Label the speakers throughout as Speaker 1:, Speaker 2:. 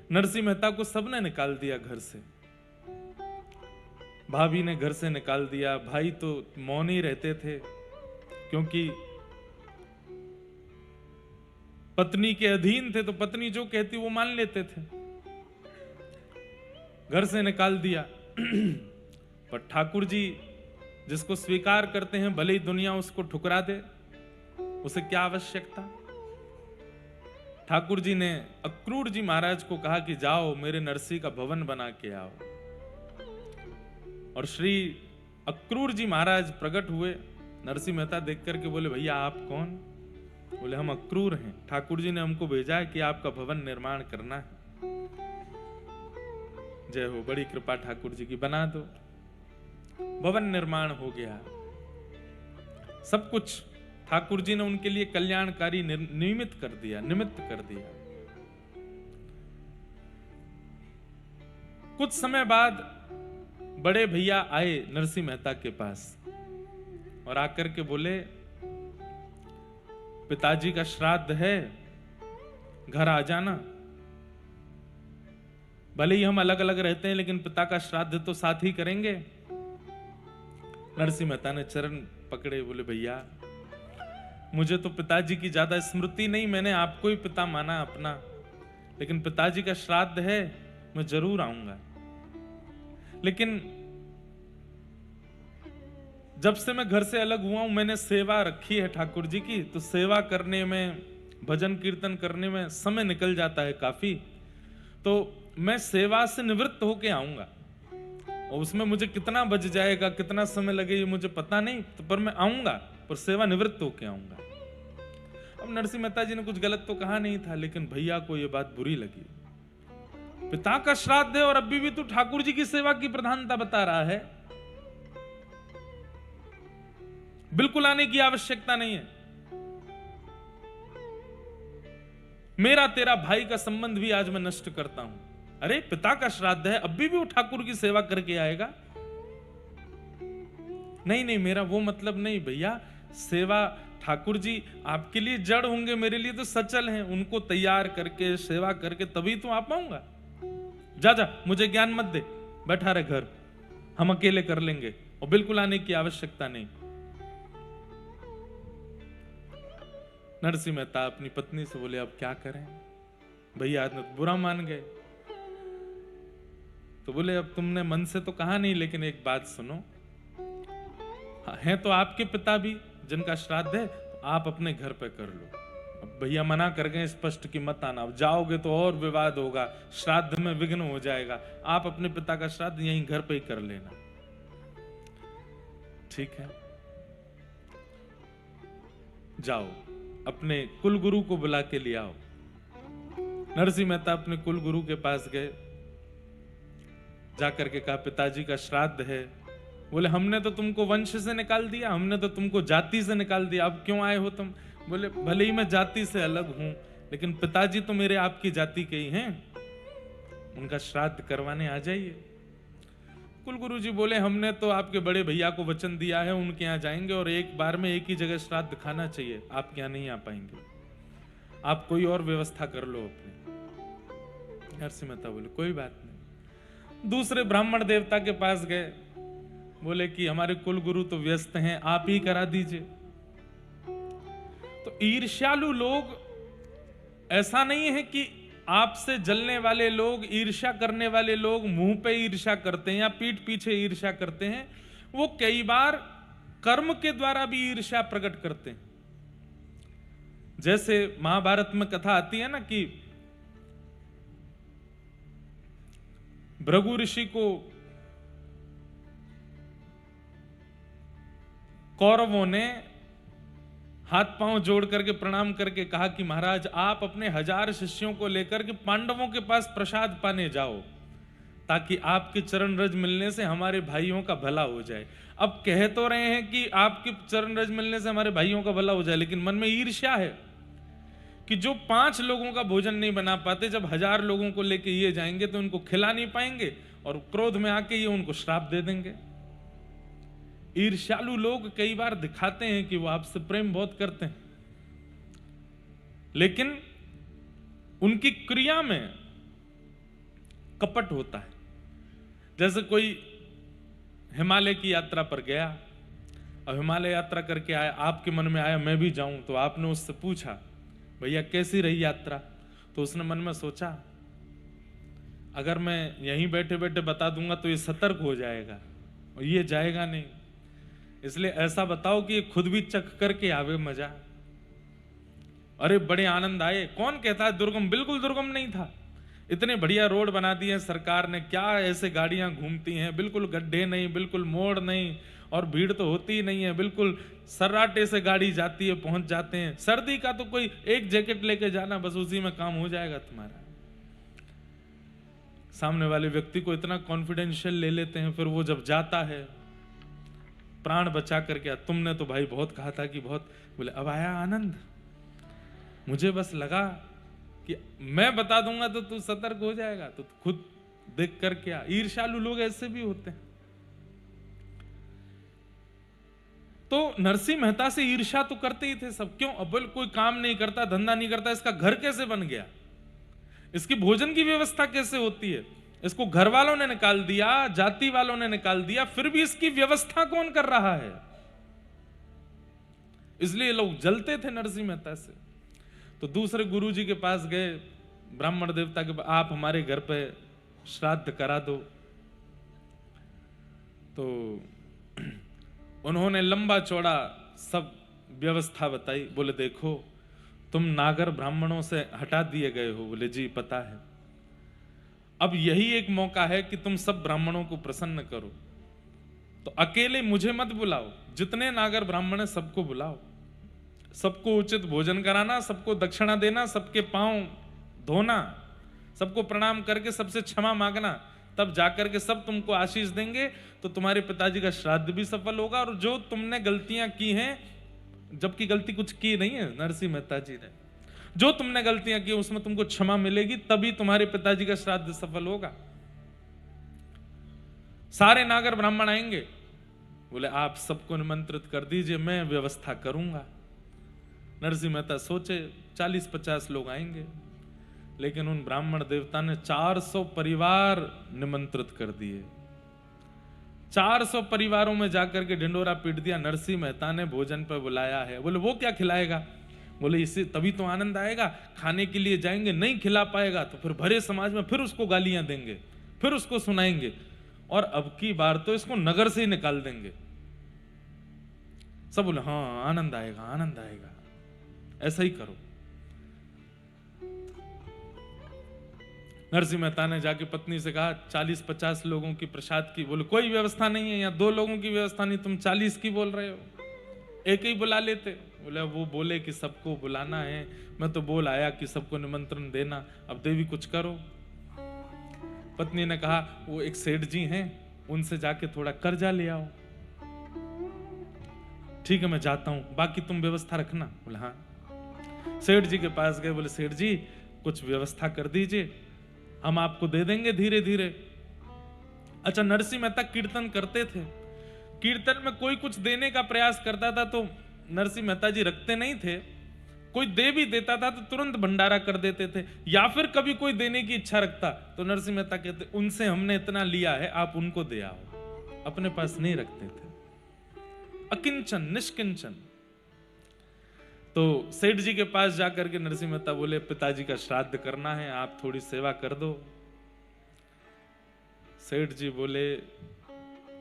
Speaker 1: नरसिंह मेहता को सबने निकाल दिया घर से, भाभी ने घर से निकाल दिया, भाई तो मौन ही रहते थे क्योंकि पत्नी के अधीन थे, तो पत्नी जो कहती वो मान लेते थे। घर से निकाल दिया। पर ठाकुर जी जिसको स्वीकार करते हैं, भले ही दुनिया उसको ठुकरा दे, उसे क्या आवश्यकता। ठाकुर जी ने अक्रूर जी महाराज को कहा कि जाओ मेरे नरसिंह का भवन बना के आओ। और श्री अक्रूर जी महाराज प्रकट हुए। नरसिंह मेहता देख करके बोले, भैया आप कौन? बोले, हम अक्रूर हैं, ठाकुर जी ने हमको भेजा है कि आपका भवन निर्माण करना है। जय हो, बड़ी कृपा ठाकुर जी की, बना दो। भवन निर्माण हो गया, सब कुछ ठाकुर जी ने उनके लिए कल्याणकारी निमित्त कर दिया। कुछ समय बाद बड़े भैया आए नरसिंह मेहता के पास और आकर के बोले, पिताजी का श्राद्ध है, घर आ जाना। भले ही हम अलग अलग रहते हैं, लेकिन पिता का श्राद्ध तो साथ ही करेंगे। नरसिंह मेहता ने चरण पकड़े, बोले, भैया मुझे तो पिताजी की ज्यादा स्मृति नहीं, मैंने आपको ही पिता माना अपना, लेकिन पिताजी का श्राद्ध है, मैं जरूर आऊंगा। लेकिन जब से मैं घर से अलग हुआ हूं, मैंने सेवा रखी है ठाकुर जी की, तो सेवा करने में, भजन कीर्तन करने में समय निकल जाता है काफी, तो मैं सेवा से निवृत्त होके आऊंगा। और उसमें मुझे कितना बच जाएगा, कितना समय लगे, ये मुझे पता नहीं, तो पर मैं आऊंगा, पर सेवा निवृत्त होके आऊंगा। अब नरसिंह मेहता जी ने कुछ गलत तो कहा नहीं था, लेकिन भैया को यह बात बुरी लगी। पिता का श्राद्ध है और अभी भी तू ठाकुर जी की सेवा की प्रधानता बता रहा है। बिल्कुल आने की आवश्यकता नहीं है। मेरा तेरा भाई का संबंध भी आज मैं नष्ट करता हूं। अरे पिता का श्राद्ध है, अभी भी वो ठाकुर की सेवा करके आएगा। नहीं नहीं, मेरा वो मतलब नहीं भैया, सेवा ठाकुर जी आपके लिए जड़ होंगे, मेरे लिए तो सचल हैं, उनको तैयार करके सेवा करके तभी तो आ पाऊंगा। जा जा, मुझे ज्ञान मत दे, बैठा रहे घर, हम अकेले कर लेंगे, और बिल्कुल आने की आवश्यकता नहीं। नरसिंह मेहता अपनी पत्नी से बोले, अब क्या करें, भैया बुरा मान गए। तो बोले, अब तुमने मन से तो कहा नहीं, लेकिन एक बात सुनो, हैं तो आपके पिता भी जिनका श्राद्ध है, तो आप अपने घर पे कर लो। अब भैया मना कर गए स्पष्ट कि मत आना, अब जाओगे तो और विवाद होगा, श्राद्ध में विघ्न हो जाएगा, आप अपने पिता का श्राद्ध यहीं घर पे ही कर लेना। ठीक है, जाओ अपने कुल गुरु को बुला के ले आओ। नरसिंह मेहता अपने कुल गुरु के पास गए, जाकर के कहा, पिताजी का श्राद्ध है। बोले, हमने तो तुमको वंश से निकाल दिया, हमने तो तुमको जाति से निकाल दिया, अब क्यों आए हो तुम? बोले, भले ही मैं जाति से अलग हूं, लेकिन पिताजी तो मेरे आपकी जाति के ही हैं, उनका श्राद्ध करवाने आ जाइए। कुलगुरु जी बोले, हमने तो आपके बड़े भैया को वचन दिया है, उनके यहाँ जाएंगे और एक बार में एक ही जगह श्राद्ध खाना चाहिए, आपके यहाँ नहीं आ पाएंगे, आप कोई और व्यवस्था कर लो अपने। नरसिंह मेहता बोले, कोई बात नहीं। दूसरे ब्राह्मण देवता के पास गए, बोले कि हमारे कुल गुरु तो व्यस्त हैं, आप ही करा दीजिए। तो ईर्ष्यालु लोग, ऐसा नहीं है कि आपसे जलने वाले लोग, ईर्ष्या करने वाले लोग मुंह पे ईर्ष्या करते हैं या पीठ पीछे ईर्ष्या करते हैं, वो कई बार कर्म के द्वारा भी ईर्ष्या प्रकट करते हैं। जैसे महाभारत में कथा आती है ना कि भृगु ऋषि को कौरवों ने हाथ पांव जोड़ करके प्रणाम करके कहा कि महाराज आप अपने 1000 शिष्यों को लेकर के पांडवों के पास प्रसाद पाने जाओ, ताकि आपके चरण रज मिलने से हमारे भाइयों का भला हो जाए। अब कह तो रहे हैं कि आपके चरण रज मिलने से हमारे भाइयों का भला हो जाए, लेकिन मन में ईर्ष्या है कि जो 5 लोगों का भोजन नहीं बना पाते, जब 1000 लोगों को लेके ये जाएंगे तो उनको खिला नहीं पाएंगे, और क्रोध में आके ये उनको श्राप दे देंगे। ईर्ष्यालु लोग कई बार दिखाते हैं कि वो आपसे प्रेम बहुत करते हैं, लेकिन उनकी क्रिया में कपट होता है। जैसे कोई हिमालय की यात्रा पर गया, अब हिमालय यात्रा करके आया, आपके मन में आया मैं भी जाऊं, तो आपने उससे पूछा भैया कैसी रही यात्रा, तो उसने मन में सोचा अगर मैं यहीं बैठे बैठे बता दूंगा तो ये सतर्क हो जाएगा और ये जाएगा नहीं, इसलिए ऐसा बताओ कि ये खुद भी चख करके आवे मजा। अरे बड़े आनंद आए। कौन कहता है दुर्गम, बिल्कुल दुर्गम नहीं था, इतने बढ़िया रोड बना दिए हैं सरकार ने, क्या ऐसे गाड़ियां घूमती हैं, बिल्कुल गड्ढे नहीं, बिल्कुल मोड़ नहीं, और भीड़ तो होती ही नहीं है, बिल्कुल सर्राटे से गाड़ी जाती है, पहुंच जाते हैं। सर्दी का तो कोई एक जैकेट लेके जाना, बस उसी में काम हो जाएगा तुम्हारा। सामने वाले व्यक्ति को इतना कॉन्फिडेंशियल ले लेते हैं, फिर वो जब जाता है प्राण बचा करके, तुमने तो भाई बहुत कहा था कि बहुत, बोले अब आया आनंद, मुझे बस लगा कि मैं बता दूंगा तो तू सतर्क हो जाएगा, तो खुद देख कर क्या। ईर्ष्यालु लोग ऐसे भी होते हैं। तो नरसिंह मेहता से ईर्ष्या तो करते ही थे सब। क्यों? अब बोल कोई काम नहीं करता, धंधा नहीं करता, इसका घर कैसे बन गया, इसकी भोजन की व्यवस्था कैसे होती है, इसको घर वालों ने निकाल दिया, जाति वालों ने निकाल दिया, फिर भी इसकी व्यवस्था कौन कर रहा है। इसलिए लोग जलते थे नरसिंह मेहता से। तो दूसरे गुरुजी के पास गए, ब्राह्मण देवता के पास, आप हमारे घर पे श्राद्ध करा दो। तो उन्होंने लंबा चौड़ा सब व्यवस्था बताई। बोले देखो तुम नागर ब्राह्मणों से हटा दिए गए हो। बोले जी पता है, अब यही एक मौका है कि तुम सब ब्राह्मणों को प्रसन्न करो। तो अकेले मुझे मत बुलाओ, जितने नागर ब्राह्मण है सबको बुलाओ, सबको उचित भोजन कराना, सबको दक्षिणा देना, सबके पांव धोना, सबको प्रणाम करके सबसे क्षमा मांगना, तब जाकर के सब तुमको आशीष देंगे, तो तुम्हारे पिताजी का श्राद्ध भी सफल होगा। और जो तुमने गलतियां की हैं, जबकि गलती कुछ की नहीं है नरसिंह मेहता जी ने, जो तुमने गलतियां की उसमें तुमको क्षमा मिलेगी, तभी तुम्हारे पिताजी का श्राद्ध सफल होगा। सारे नागर ब्राह्मण आएंगे। बोले आप सबको निमंत्रित कर दीजिए, मैं व्यवस्था करूंगा। नरसिंह मेहता सोचे 40-50 लोग आएंगे, लेकिन उन ब्राह्मण देवता ने 400 परिवार निमंत्रित कर दिए। 400 परिवारों में जाकर के ढिंडोरा पीट दिया। नरसिंह मेहता ने भोजन पर बुलाया है। बोले वो क्या खिलाएगा? बोले इससे तभी तो आनंद आएगा, खाने के लिए जाएंगे, नहीं खिला पाएगा तो फिर भरे समाज में फिर उसको गालियां देंगे, फिर उसको सुनाएंगे, और अब की बार तो इसको नगर से ही निकाल देंगे। सब बोले हाँ आनंद आएगा, आनंद आएगा, ऐसा ही करो। नरसिंह मेहता ने जाके पत्नी से कहा 40-50 लोगों की प्रसाद की। बोले कोई व्यवस्था नहीं है, यहाँ 2 लोगों की व्यवस्था नहीं, तुम 40 की बोल रहे हो, एक ही बुला लेते। बोले वो बोले कि सबको बुलाना है, मैं तो बोल आया कि सबको निमंत्रण देना, अब देवी कुछ करो। पत्नी ने कहा वो एक सेठ जी हैं, उनसे जाके थोड़ा कर्जा ले आओ। ठीक है मैं जाता हूं, बाकी तुम व्यवस्था रखना। बोले हाँ। सेठ जी के पास गए। बोले सेठ जी कुछ व्यवस्था कर दीजिए, हम आपको दे देंगे धीरे धीरे। अच्छा, नरसिंह मेहता कीर्तन करते थे, कीर्तन में कोई कुछ देने का प्रयास करता था तो नरसिंह मेहता जी रखते नहीं थे, कोई दे भी देता था तो तुरंत भंडारा कर देते थे। या फिर कभी कोई देने की इच्छा रखता तो नरसिंह मेहता कहते उनसे हमने इतना लिया है, आप उनको दे आओ, अपने पास नहीं रखते थे। अकिंचन, निष्किंचन। तो सेठ जी के पास जाकर के नरसिंह मेहता बोले पिताजी का श्राद्ध करना है, आप थोड़ी सेवा कर दो। सेठ जी बोले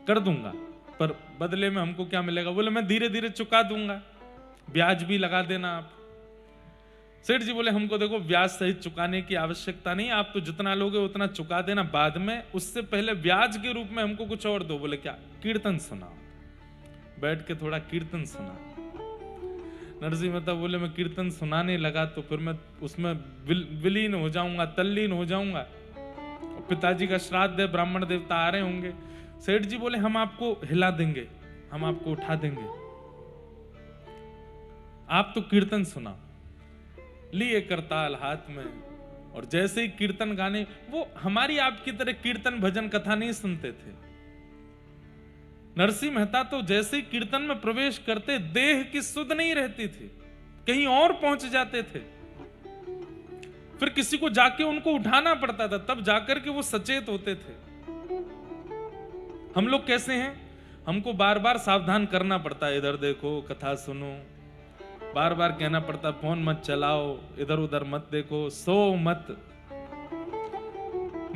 Speaker 1: कर दूंगा, पर बदले में हमको क्या मिलेगा? बोले मैं धीरे धीरे चुका दूंगा, ब्याज भी लगा देना आप। सेठ जी बोले हमको देखो ब्याज सहित चुकाने की आवश्यकता नहीं, आप तो जितना लोगे उतना चुका देना बाद में, उससे पहले ब्याज के रूप में हमको कुछ और दो। बोले क्या? कीर्तन सुनाओ, बैठ के थोड़ा कीर्तन सुना। नरसिंह मेहता बोले मैं कीर्तन सुनाने लगा तो फिर मैं उसमें विलीन हो जाऊंगा, तल्लीन हो जाऊंगा। पिताजी का श्राद्ध है, ब्राह्मण देवता आ रहे होंगे। सेठ जी बोले हम आपको हिला देंगे, हम आपको उठा देंगे, आप तो कीर्तन सुना। लिए करताल हाथ में, और जैसे ही कीर्तन गाने, वो हमारी आपकी तरह कीर्तन भजन कथा नहीं सुनते थे। नरसिंह मेहता तो जैसे ही कीर्तन में प्रवेश करते, देह की सुध नहीं रहती थी, कहीं और पहुंच जाते थे। फिर किसी को जाके उनको उठाना पड़ता था, तब जाकर के वो सचेत होते थे। हम लोग कैसे हैं, हमको बार बार सावधान करना पड़ता है, इधर देखो, कथा सुनो, बार बार कहना पड़ता फोन मत चलाओ, इधर उधर मत देखो, सो मत।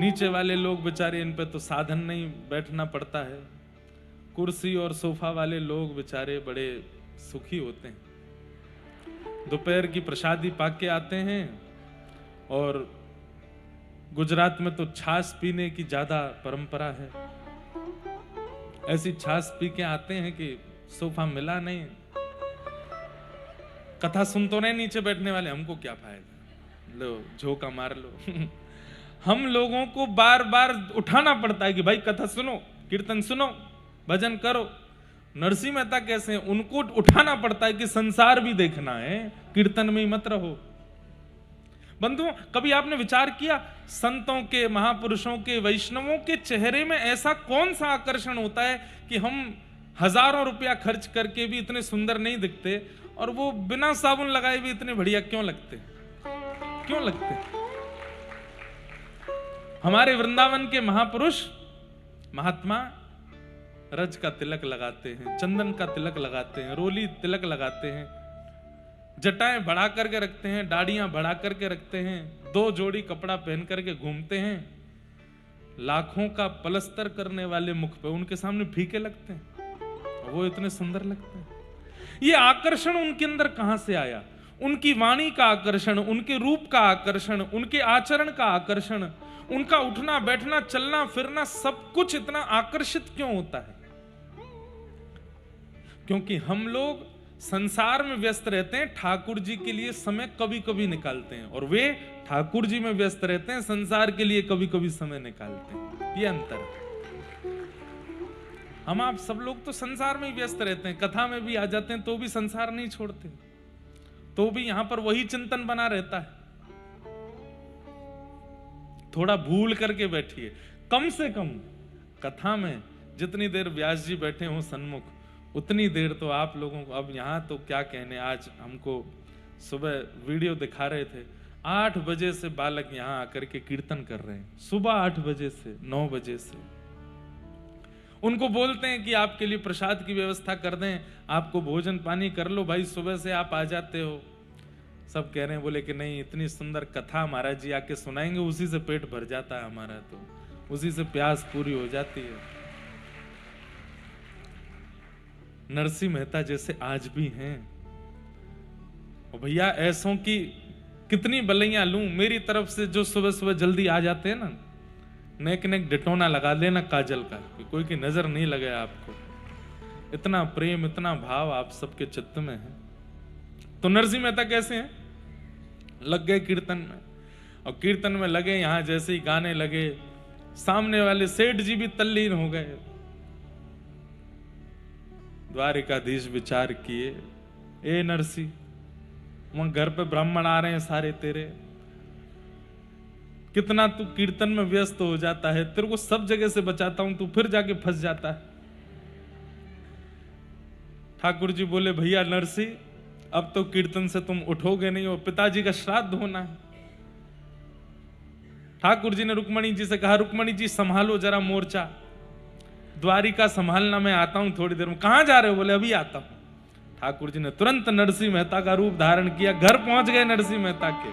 Speaker 1: नीचे वाले लोग बेचारे, इन पे तो साधन नहीं, बैठना पड़ता है। कुर्सी और सोफा वाले लोग बेचारे बड़े सुखी होते हैं, दोपहर की प्रसादी पाके आते हैं। और गुजरात में तो छाछ पीने की ज्यादा परंपरा है, ऐसी छाछ पी के आते हैं कि सोफा मिला नहीं, कथा सुन तो नहीं नीचे बैठने वाले, हमको क्या फायदा, लो झोंका मार लो। हम लोगों को बार बार उठाना पड़ता है कि भाई कथा सुनो, कीर्तन सुनो, भजन करो। नरसिंह मेहता कैसे हैं, उनको उठाना पड़ता है कि संसार भी देखना है, कीर्तन में ही मत रहो। बंधुओं, कभी आपने विचार किया, संतों के, महापुरुषों के, वैष्णवों के चेहरे में ऐसा कौन सा आकर्षण होता है कि हम हजारों रुपया खर्च करके भी इतने सुंदर नहीं दिखते, और वो बिना साबुन लगाए भी इतने बढ़िया क्यों लगते, क्यों लगते? हमारे वृंदावन के महापुरुष महात्मा रज का तिलक लगाते हैं, चंदन का तिलक लगाते हैं, रोली तिलक लगाते हैं, जटाएं बढ़ा करके रखते हैं, दाढ़ियां बढ़ा करके रखते हैं, 2 जोड़ी कपड़ा पहन करके घूमते हैं। लाखों का पलस्तर करने वाले मुख पे उनके सामने फीके लगते हैं, वो इतने सुंदर लगते हैं। ये आकर्षण उनके अंदर कहां से आया? उनकी वाणी का आकर्षण, उनके रूप का आकर्षण, उनके आचरण का आकर्षण, उनका उठना बैठना चलना फिरना सब कुछ इतना आकर्षित क्यों होता है? क्योंकि हम लोग संसार में व्यस्त रहते हैं, ठाकुर जी के लिए समय कभी कभी निकालते हैं, और वे ठाकुर जी में व्यस्त रहते हैं, संसार के लिए कभी कभी समय निकालते हैं। ये अंतर है। हम आप सब लोग तो संसार में ही व्यस्त रहते हैं, कथा में भी आ जाते हैं तो भी संसार नहीं छोड़ते, तो भी यहां पर वही चिंतन बना रहता है। थोड़ा भूल करके बैठिए, कम से कम कथा में जितनी देर व्यास जी बैठे हों सन्मुख, उतनी देर तो आप लोगों को, अब यहां तो क्या कहने, आज हमको सुबह वीडियो दिखा रहे थे, 8 बजे से बालक यहां आकर के कीर्तन कर रहे हैं, सुबह 8 बजे से 9 बजे से। उनको बोलते हैं कि आपके लिए प्रसाद की व्यवस्था कर दें, आपको भोजन पानी कर लो भाई, सुबह से आप आ जाते हो। सब कह रहे हैं, बोले कि नहीं, इतनी सुंदर कथा महाराज जी आके सुनाएंगे, उसी से पेट भर जाता है हमारा, तो उसी से प्यास पूरी हो जाती है। नरसिंह मेहता जैसे आज भी हैं। और भैया ऐसों की कितनी बलैया लूं, मेरी तरफ से जो सुबह सुबह जल्दी आ जाते हैं ना, नेक नेक डिटोना लगा लेना काजल का, कोई की नजर नहीं लगे आपको। इतना प्रेम, इतना भाव आप सबके चित्त में है। तो नरसिंह मेहता कैसे हैं? लग गए कीर्तन में, और कीर्तन में लगे, यहां जैसे ही गाने लगे, सामने वाले सेठ जी भी तल्लीन हो गए। द्वारिकाधीश विचार किए, ए नरसिंह, वहां घर पे ब्राह्मण आ रहे हैं सारे तेरे, कितना तू कीर्तन में व्यस्त हो जाता है, तेरे को सब जगह से बचाता हूं, तू फिर जाके फंस जाता है। ठाकुर जी बोले, भैया नरसिंह, अब तो कीर्तन से तुम उठोगे नहीं, और पिताजी का श्राद्ध होना है। ठाकुर जी ने रुक्मणी जी से कहा, रुक्मणी जी संभालो जरा मोर्चा, द्वारिका संभालना, मैं आता हूं थोड़ी देर में। कहां जा रहे हो? बोले अभी आता हूं। ठाकुर जी ने तुरंत नरसिंह मेहता का रूप धारण किया, घर पहुंच गए नरसिंह मेहता के,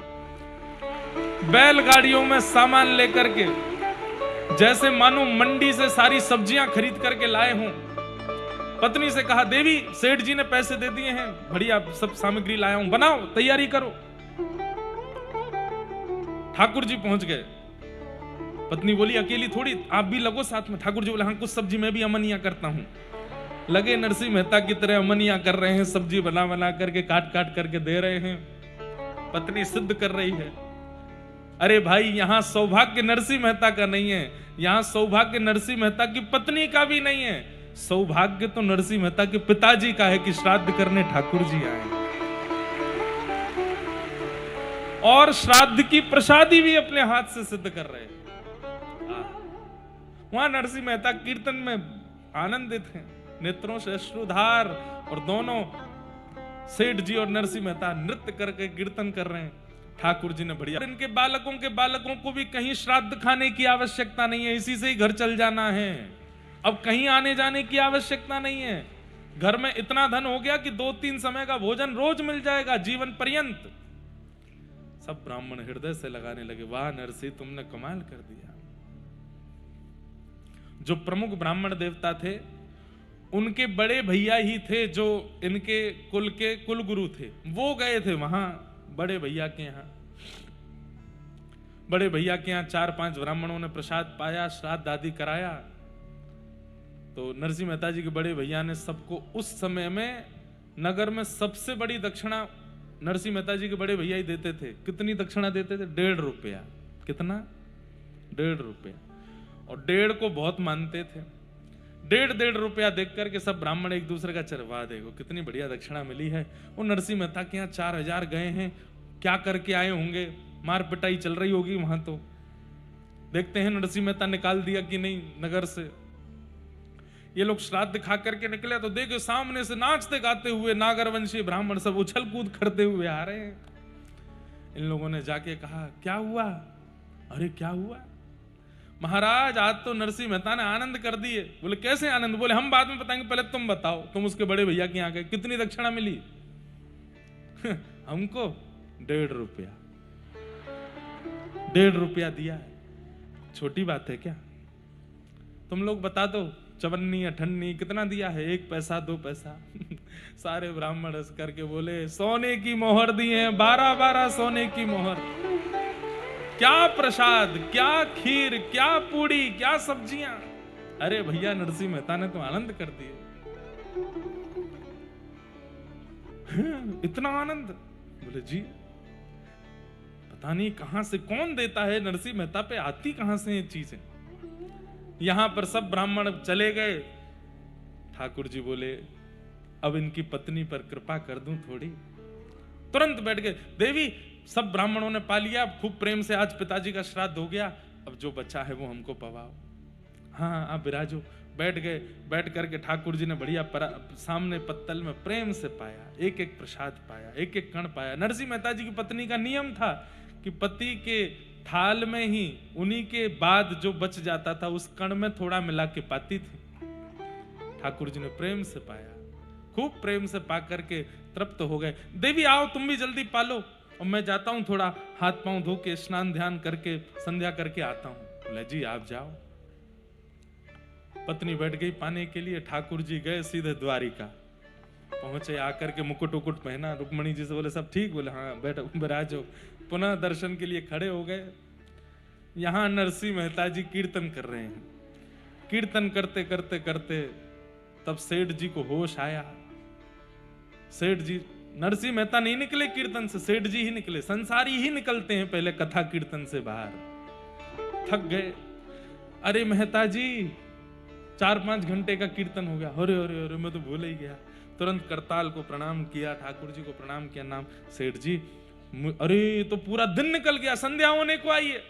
Speaker 1: बैलगाड़ियों में सामान लेकर के, जैसे मानो मंडी से सारी सब्जियां खरीद करके लाए हों। पत्नी से कहा, देवी सेठ जी ने पैसे दे दिए हैं, बढ़िया सब सामग्री लाया हूं, बनाओ, तैयारी करो। ठाकुर जी पहुंच गए। पत्नी बोली, अकेली थोड़ी, आप भी लगो साथ में। ठाकुर जी बोले, हाँ कुछ सब्जी मैं भी अमनिया करता हूं। लगे नरसिंह मेहता की तरह अमनिया कर रहे हैं, सब्जी बना बना करके काट काट करके दे रहे हैं। पत्नी सिद्ध कर रही है, अरे भाई यहां सौभाग्य नरसिंह मेहता का नहीं है, यहां सौभाग्य नरसिंह मेहता की पत्नी का भी नहीं है, सौभाग्य तो नरसिंह मेहता के पिताजी का है कि श्राद्ध करने ठाकुर जी आए, और श्राद्ध की प्रसादी भी अपने हाथ से सिद्ध कर रहे हैं। वहां नरसिंह मेहता कीर्तन में आनंदित हैं, नेत्रों से अश्रुधार, और दोनों सेठ जी और नरसिंह मेहता नृत्य करके कीर्तन कर रहे हैं। ठाकुर जी ने बढ़िया, इनके बालकों को भी कहीं श्राद्ध खाने की आवश्यकता नहीं है, इसी से ही घर चल जाना है, अब कहीं आने जाने की आवश्यकता नहीं है। घर में इतना धन हो गया कि 2-3 समय का भोजन रोज मिल जाएगा जीवन पर्यंत। सब ब्राह्मण हृदय से लगाने लगे, वाह नरसिंह तुमने कमाल कर दिया। जो प्रमुख ब्राह्मण देवता थे उनके बड़े भैया ही थे जो इनके कुल के कुल गुरु थे, वो गए थे वहां बड़े भैया के यहाँ। बड़े भैया के यहाँ 4-5 ब्राह्मणों ने प्रसाद पाया, श्राद्ध आदि कराया। तो नरसिंह मेहता जी के बड़े भैया ने सबको, उस समय में नगर में सबसे बड़ी दक्षिणा नरसिंह मेहता जी के बड़े भैया ही देते थे। कितनी दक्षिणा देते थे? 1.5 रुपया। कितना? 1.5 रुपया। और 1.5 को बहुत मानते थे। 1.5 रुपया देख करके सब ब्राह्मण एक दूसरे का चरवा, देखो कितनी बढ़िया दक्षिणा मिली है। वो नरसिंह मेहता के यहाँ 4000 गए हैं, क्या करके आए होंगे, मार पिटाई चल रही होगी वहां। तो देखते हैं नरसिंह मेहता निकाल दिया कि नहीं नगर से। ये लोग श्राद्ध खा करके निकले तो देखे सामने से नाचते गाते हुए नागरवंशी ब्राह्मण सब उछल कूद करते हुए आ रहे हैं। इन लोगों ने जाके कहा क्या हुआ? अरे क्या हुआ महाराज, आज तो नरसिंह मेहता ने आनंद कर दिए। बोले कैसे आनंद? बोले हम बाद में बताएंगे, पहले तुम बताओ, तुम उसके बड़े भैया के यहाँ गए, कितनी दक्षिणा मिली? हमको 1.5 रुपया। 1.5 रुपया दिया है, छोटी बात है क्या? तुम लोग बता दो, चवन्नी अठन्नी कितना दिया है? 1 पैसा 2 पैसा। सारे ब्राह्मण हंस करके बोले सोने की मोहर दी है, 12-12 सोने की मोहर। क्या प्रसाद, क्या खीर, क्या पूड़ी, क्या सब्जियां। अरे भैया नरसिंह मेहता ने तो आनंद कर दिए। इतना आनंद? बोले जी पता नहीं कहां से कौन देता है, नरसिंह मेहता पे आती कहां से ये चीजें। यहां पर सब ब्राह्मण चले गए। ठाकुर जी बोले अब इनकी पत्नी पर कृपा कर दूं थोड़ी। तुरंत बैठ गए। देवी सब ब्राह्मणों ने पा लिया, खूब प्रेम से आज पिताजी का श्राद्ध हो गया, अब जो बच्चा है वो हमको पवाओ। हाँ आप विराजो। बैठ गए। बैठ करके ठाकुर जी ने बढ़िया सामने पत्तल में प्रेम से पाया, एक एक प्रसाद पाया, एक एक कण पाया। नरसिंह मेहता जी की पत्नी का नियम था कि पति के थाल में ही उन्हीं के बाद जो बच जाता था उस कण में थोड़ा मिला के पाती थी। ठाकुर जी ने प्रेम से पाया, खूब प्रेम से पा करके तृप्त हो गए। देवी आओ तुम भी जल्दी पालो, और मैं जाता हूं थोड़ा हाथ पांव धो के स्नान ध्यान करके संध्या करके आता हूं। बोले जी आप जाओ। पत्नी बैठ गई पाने के लिए। ठाकुर जी गए सीधे द्वारिका पहुंचे। आकर के मुकुट उकुट पहना, रुक्मणी जी से बोले सब ठीक? बोले हाँ बैठो विराजो। पुनः दर्शन के लिए खड़े हो गए। यहां नरसिंह मेहता जी कीर्तन कर रहे हैं। कीर्तन करते करते करते तब सेठ जी को होश आया। सेठ जी, नरसिंह मेहता नहीं निकले कीर्तन से, सेठ जी ही निकले। संसारी ही निकलते हैं पहले कथा कीर्तन से बाहर। थक गए। अरे मेहता जी 4-5 घंटे का कीर्तन हो गया। अरे अरे अरे मैं तो भूल ही गया। तुरंत करताल को प्रणाम किया, ठाकुर जी को प्रणाम किया। नाम सेठ जी, अरे तो पूरा दिन निकल गया, संध्या होने को आई है।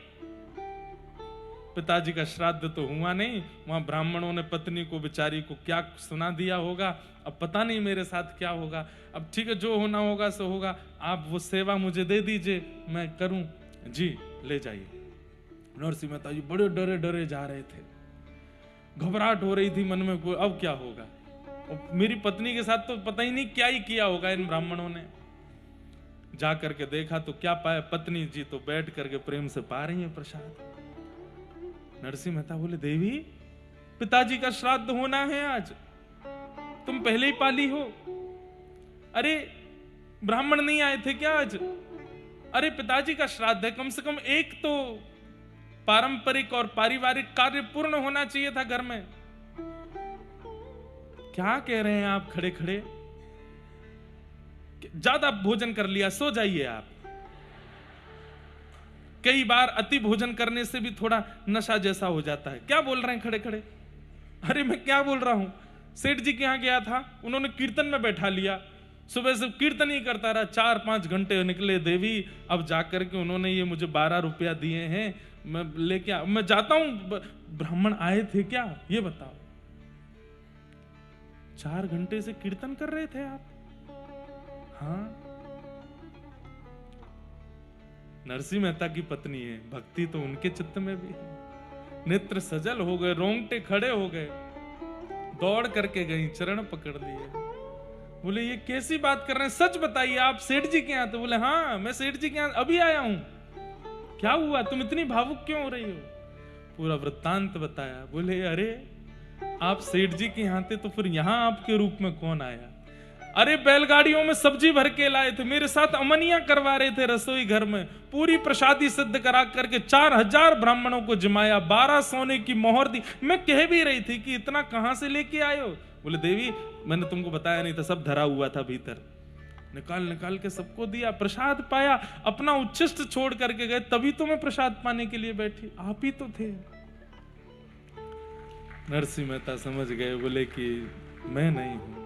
Speaker 1: पिताजी का श्राद्ध तो हुआ नहीं, वहां ब्राह्मणों ने पत्नी को बेचारी को क्या सुना दिया होगा, अब पता नहीं मेरे साथ क्या होगा। अब ठीक है जो होना होगा सो होगा, आप वो सेवा मुझे दे दीजिए, मैं करूं। जी ले जाइए। नरसिंह मेहता जी बड़े डरे डरे जा रहे थे, घबराहट हो रही थी मन में, अब क्या होगा। और मेरी पत्नी के साथ तो पता ही नहीं क्या ही किया होगा इन ब्राह्मणों ने। जा करके देखा तो क्या पाया, पत्नी जी तो बैठ करके प्रेम से पा रही है प्रसाद। नरसिंह मेहता बोले देवी पिताजी का श्राद्ध होना है आज, तुम पहले ही पाली हो। अरे ब्राह्मण नहीं आए थे क्या आज? अरे पिताजी का श्राद्ध है, कम से कम एक तो पारंपरिक और पारिवारिक कार्य पूर्ण होना चाहिए था घर में। क्या कह रहे हैं आप खड़े खड़े? ज्यादा भोजन कर लिया, सो जाइए आप। कई बार अति भोजन करने से भी थोड़ा नशा जैसा हो जाता है। क्या बोल रहे हैं खड़े खड़े? अरे मैं क्या बोल रहा हूं, सेठ जी के यहां गया था, उन्होंने कीर्तन में बैठा लिया, सुबह से कीर्तन ही करता रहा, 4-5 घंटे निकले देवी। अब जाकर के उन्होंने ये मुझे 12 रुपया दिए हैं, मैं लेके मैं जाता हूं। ब्राह्मण आए थे क्या ये बताओ? 4 घंटे से कीर्तन कर रहे थे आप? हाँ नरसिंह मेहता की पत्नी है, भक्ति तो उनके चित्त में भी है। नेत्र सजल हो गए, रोंगटे खड़े हो गए, दौड़ करके गई, चरण पकड़ लिए। बोले ये कैसी बात कर रहे हैं, सच बताइए, आप सेठ जी के यहाँ थे? बोले हाँ, मैं सेठ जी के यहाँ अभी आया हूं। क्या हुआ, तुम इतनी भावुक क्यों हो रही हो? पूरा वृत्तांत बताया। बोले अरे आप सेठ जी के यहाँ थे तो फिर यहाँ आपके रूप में कौन आया? अरे बैलगाड़ियों में सब्जी भर के लाए थे, मेरे साथ अमनिया करवा रहे थे रसोई घर में, पूरी प्रसादी सिद्ध करा करके 4000 ब्राह्मणों को जिमाया, 12 सोने की मोहर दी। मैं कह भी रही थी कि इतना कहां से लेके आए हो? बोले देवी मैंने तुमको बताया नहीं था, सब धरा हुआ था भीतर, निकाल निकाल के सबको दिया, प्रसाद पाया, अपना उच्छिष्ट छोड़ करके गए, तभी तो मैं प्रसाद पाने के लिए बैठी, आप ही तो थे। नरसिंह मेहता समझ गए, बोले कि मैं नहीं हूं,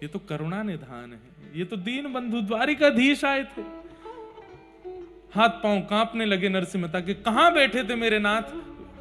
Speaker 1: ये तो करुणा निधान है, ये तो दीन बंधु द्वारिकाधीश आए थे। हाथ पांव कांपने लगे नरसिंह मेहता के, कहां बैठे थे मेरे नाथ?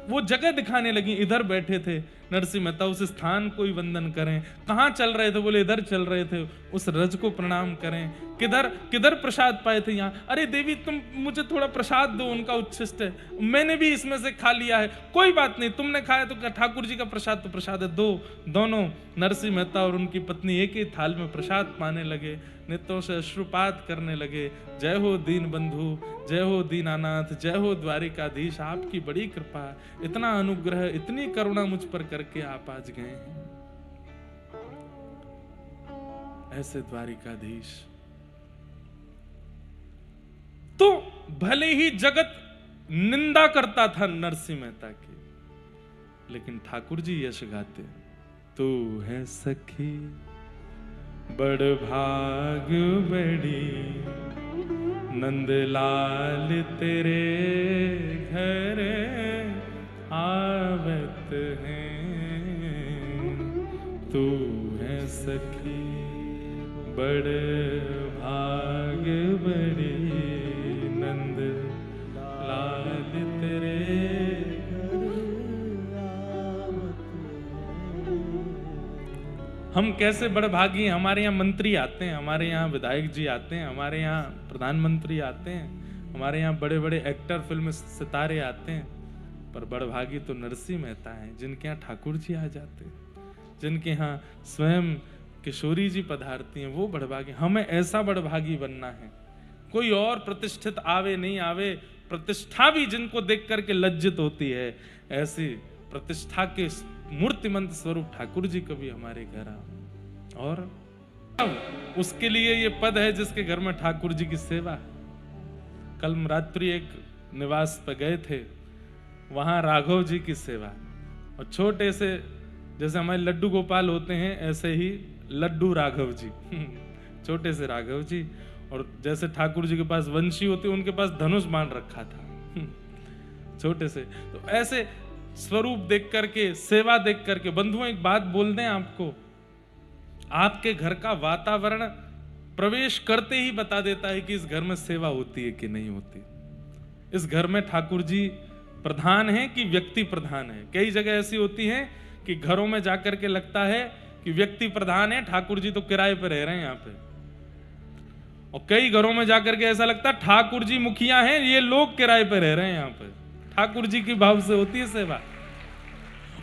Speaker 1: वो जगह दिखाने लगी, इधर बैठे थे। नरसिंह मेहता उस स्थान को ही वंदन करें। कहां चल रहे थे? बोले इधर चल रहे थे, उस रज को प्रणाम करें। किधर किधर प्रसाद पाए थे? यहाँ। अरे देवी तुम मुझे थोड़ा प्रसाद दो, उनका उच्छिष्ट है, मैंने भी इसमें से खा लिया है। कोई बात नहीं, तुमने खाया तो ठाकुर जी का प्रसाद तो प्रसाद है, दो। दोनों नरसिंह मेहता और उनकी पत्नी एक ही थाल में प्रसाद पाने लगे, नेत्रों से अश्रुपात करने लगे। जय हो दीन बंधु, जय हो दीनानाथ, जय हो द्वारिकाधीश, आपकी बड़ी कृपा, इतना अनुग्रह, इतनी करुणा मुझ पर करके आप आज गए हैं। ऐसे द्वारिकाधीश तो भले ही जगत निंदा करता था नरसिंह मेहता की, लेकिन ठाकुर जी यश गाते, तू है सखी बड़ भाग बड़ी, नंदलाल तेरे घर आवत हैं। तू है सखी बड़ भाग बड़ी, नंद लाल तेरे हम कैसे बड़भागी, हमारे यहाँ मंत्री आते हैं, हमारे यहाँ विधायक जी आते हैं, हमारे यहाँ प्रधानमंत्री आते हैं, हमारे यहाँ बड़े बड़े एक्टर फिल्म सितारे आते हैं, पर बड़भागी तो नरसिंह मेहता हैं, जिनके यहाँ ठाकुर जी आ जाते हैं, जिनके यहाँ स्वयं किशोरी जी पधारती हैं, वो बड़भागी। हमें ऐसा बड़भागी बनना है। कोई और प्रतिष्ठित आवे नहीं आवे, प्रतिष्ठा भी जिनको देख करके लज्जित होती है, ऐसी प्रतिष्ठा के मूर्तिमंत स्वरूप ठाकुर जी कभी हमारे घर आओ। और उसके लिए ये पद है जिसके घर में ठाकुर जी की सेवा। कल रात्रि एक निवास पर गए थे, वहां राघव जी की सेवा, और छोटे से जैसे हमारे लड्डू गोपाल होते हैं ऐसे ही लड्डू राघव जी छोटे से राघव जी, और जैसे ठाकुर जी के पास वंशी होती उनके पास धनुष बाण रखा था छोटे से। तो ऐसे स्वरूप देख करके, सेवा देख करके, बंधुओं एक बात बोल दें आपको, आपके घर का वातावरण प्रवेश करते ही बता देता है कि इस घर में सेवा होती है कि नहीं होती। इस घर में ठाकुर जी प्रधान है कि व्यक्ति प्रधान है। कई जगह ऐसी होती है कि घरों में जाकर के लगता है कि व्यक्ति प्रधान है, ठाकुर जी तो किराए पे रह रहे हैं यहाँ पे। और कई घरों में जाकर के ऐसा लगता है ठाकुर जी मुखिया हैं, ये लोग किराए पे रह रहे हैं यहाँ पे। ठाकुर जी की भाव से होती है सेवा,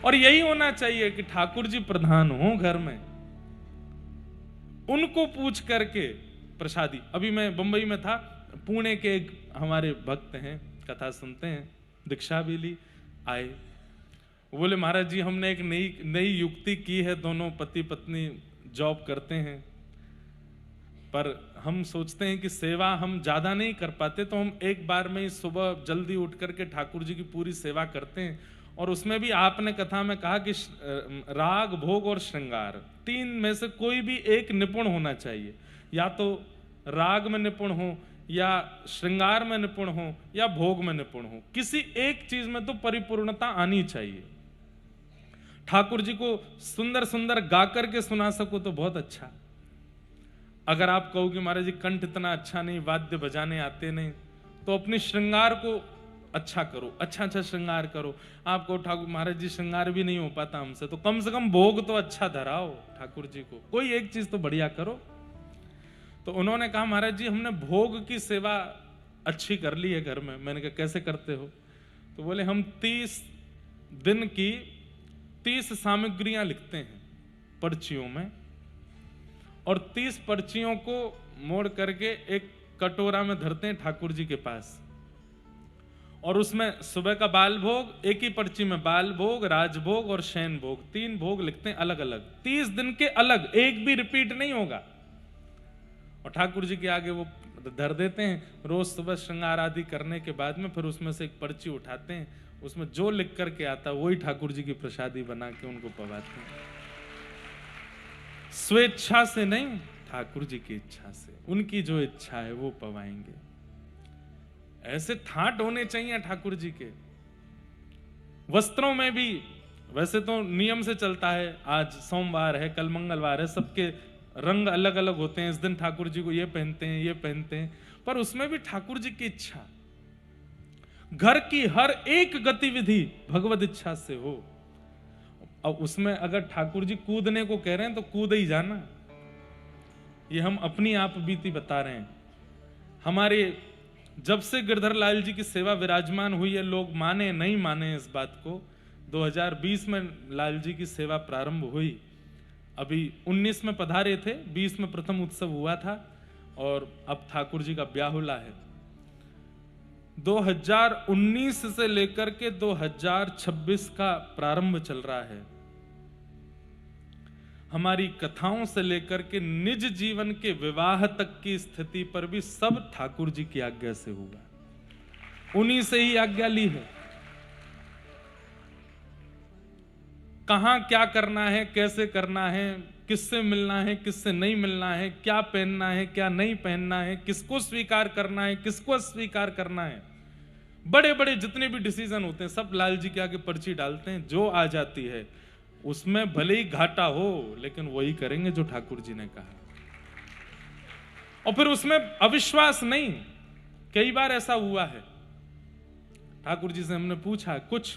Speaker 1: और यही होना चाहिए कि ठाकुर जी प्रधान हो घर में, उनको पूछ करके प्रसादी। अभी मैं बंबई में था, पुणे के एक हमारे भक्त हैं, कथा सुनते हैं, दीक्षा भी ली, आए, बोले महाराज जी हमने एक नई युक्ति की है, दोनों पति पत्नी जॉब करते हैं, पर हम सोचते हैं कि सेवा हम ज्यादा नहीं कर पाते, तो हम एक बार में ही सुबह जल्दी उठ करके ठाकुर जी की पूरी सेवा करते हैं। और उसमें भी आपने कथा में कहा कि राग, भोग और श्रृंगार, तीन में से कोई भी एक निपुण होना चाहिए। या तो राग में निपुण हो, या श्रृंगार में निपुण हो, या भोग में निपुण हो, किसी एक चीज में तो परिपूर्णता आनी चाहिए। ठाकुर जी को सुंदर सुंदर गा करके सुना सको तो बहुत अच्छा। अगर आप कहो कि महाराज जी कंठ इतना अच्छा नहीं, वाद्य बजाने आते नहीं, तो अपने श्रृंगार को अच्छा करो, अच्छा अच्छा श्रृंगार करो। आप कहो ठाकुर महाराज जी श्रृंगार भी नहीं हो पाता हमसे, तो कम से कम भोग तो अच्छा धराओ ठाकुर जी को, कोई एक चीज तो बढ़िया करो। तो उन्होंने कहा महाराज जी हमने भोग की सेवा अच्छी कर ली है घर में। मैंने कहा कैसे करते हो? तो बोले हम 30 दिन की 30 सामग्रियां लिखते हैं पर्चियों में, और 30 पर्चियों को मोड़ करके एक कटोरा में धरते हैं ठाकुर जी के पास, और उसमें सुबह का बाल भोग, एक ही पर्ची में बाल भोग, राजभोग और शयन भोग, 3 भोग लिखते हैं अलग अलग, 30 दिन के अलग, एक भी रिपीट नहीं होगा। और ठाकुर जी के आगे वो धर देते हैं। रोज सुबह श्रृंगार आदि करने के बाद में फिर उसमें से एक पर्ची उठाते हैं, उसमें जो लिख करके आता वही ठाकुर जी की प्रसादी बना के उनको पवाते हैं। स्वेच्छा से नहीं, ठाकुर जी की इच्छा से, उनकी जो इच्छा है वो पवाएंगे। ऐसे ठाट होने चाहिए ठाकुर जी के। वस्त्रों में भी वैसे तो नियम से चलता है, आज सोमवार है, कल मंगलवार है, सबके रंग अलग अलग होते हैं, इस दिन ठाकुर जी को ये पहनते हैं, ये पहनते हैं, पर उसमें भी ठाकुर जी की इच्छा, घर की हर एक गतिविधि भगवत इच्छा से हो। अब उसमें अगर ठाकुर जी कूदने को कह रहे हैं तो कूद ही जाना। ये हम अपनी आप बीती बता रहे हैं। हमारे जब से गिरधर लाल जी की सेवा विराजमान हुई है, लोग माने नहीं माने इस बात को, 2020 में लाल जी की सेवा प्रारंभ हुई। अभी 19 में पधारे थे, 20 में प्रथम उत्सव हुआ था, और अब ठाकुर जी का ब्याहुला है। 2019 से लेकर के 2026 का प्रारंभ चल रहा है। हमारी कथाओं से लेकर के निज जीवन के विवाह तक की स्थिति पर भी सब ठाकुर जी की आज्ञा से हुआ, उन्हीं से ही आज्ञा ली है। कहां क्या करना है, कैसे करना है, किससे मिलना है, किससे नहीं मिलना है, क्या पहनना है, क्या नहीं पहनना है, किसको स्वीकार करना है, किसको अस्वीकार करना है, बड़े बड़े जितने भी डिसीजन होते हैं सब लाल जी के आगे पर्ची डालते हैं। जो आ जाती है उसमें भले ही घाटा हो, लेकिन वही करेंगे जो ठाकुर जी ने कहा। और फिर उसमें अविश्वास नहीं। कई बार ऐसा हुआ है, ठाकुर जी से हमने पूछा, कुछ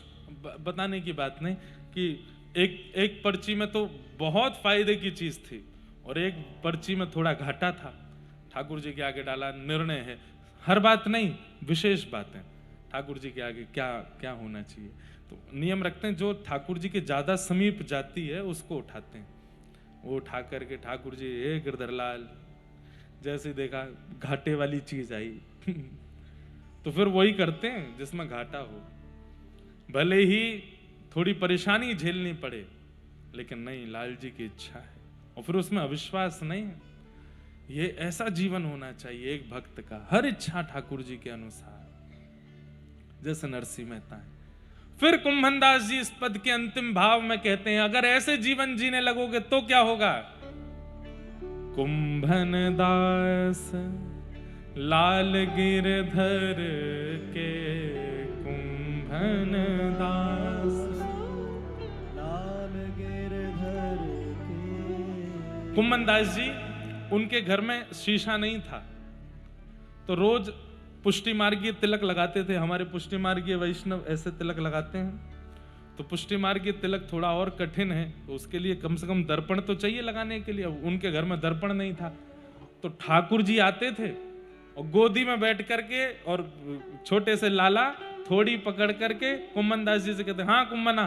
Speaker 1: बताने की बात नहीं, कि एक पर्ची में तो बहुत फायदे की चीज थी और एक पर्ची में थोड़ा घाटा था। ठाकुर जी के आगे डाला, निर्णय है, हर बात नहीं, विशेष बातें ठाकुर जी के आगे क्या क्या होना चाहिए। तो नियम रखते हैं, जो ठाकुर जी के ज्यादा समीप जाती है उसको उठाते हैं। वो उठा करके ठाकुर जी, हे गिरधरलाल, जैसे देखा घाटे वाली चीज आई तो फिर वही करते हैं जिसमें घाटा हो, भले ही थोड़ी परेशानी झेलनी पड़े, लेकिन नहीं, लाल जी की इच्छा है। और फिर उसमें अविश्वास नहीं है। ये ऐसा जीवन होना चाहिए एक भक्त का, हर इच्छा ठाकुर जी के अनुसार, जैसे नरसिंह मेहता है। फिर कुंभनदास जी इस पद के अंतिम भाव में कहते हैं, अगर ऐसे जीवन जीने लगोगे तो क्या होगा। कुंभनदास लाल गिरधर के, कुंभनदास लाल गिरधर के। कुंभनदास जी, उनके घर में शीशा नहीं था, तो रोज पुष्टि मार्गीय तिलक लगाते थे। हमारे पुष्टि मार्गीय वैष्णव ऐसे तिलक लगाते हैं। तो पुष्टि मार्गीय तिलक थोड़ा और कठिन है, तो उसके लिए कम से कम दर्पण तो चाहिए लगाने के लिए। अब उनके घर में दर्पण नहीं था, तो ठाकुर जी आते थे और गोदी में बैठ करके, और छोटे से लाला थोड़ी पकड़ करके कुंभनदास जी से कहते, हाँ कुंभना,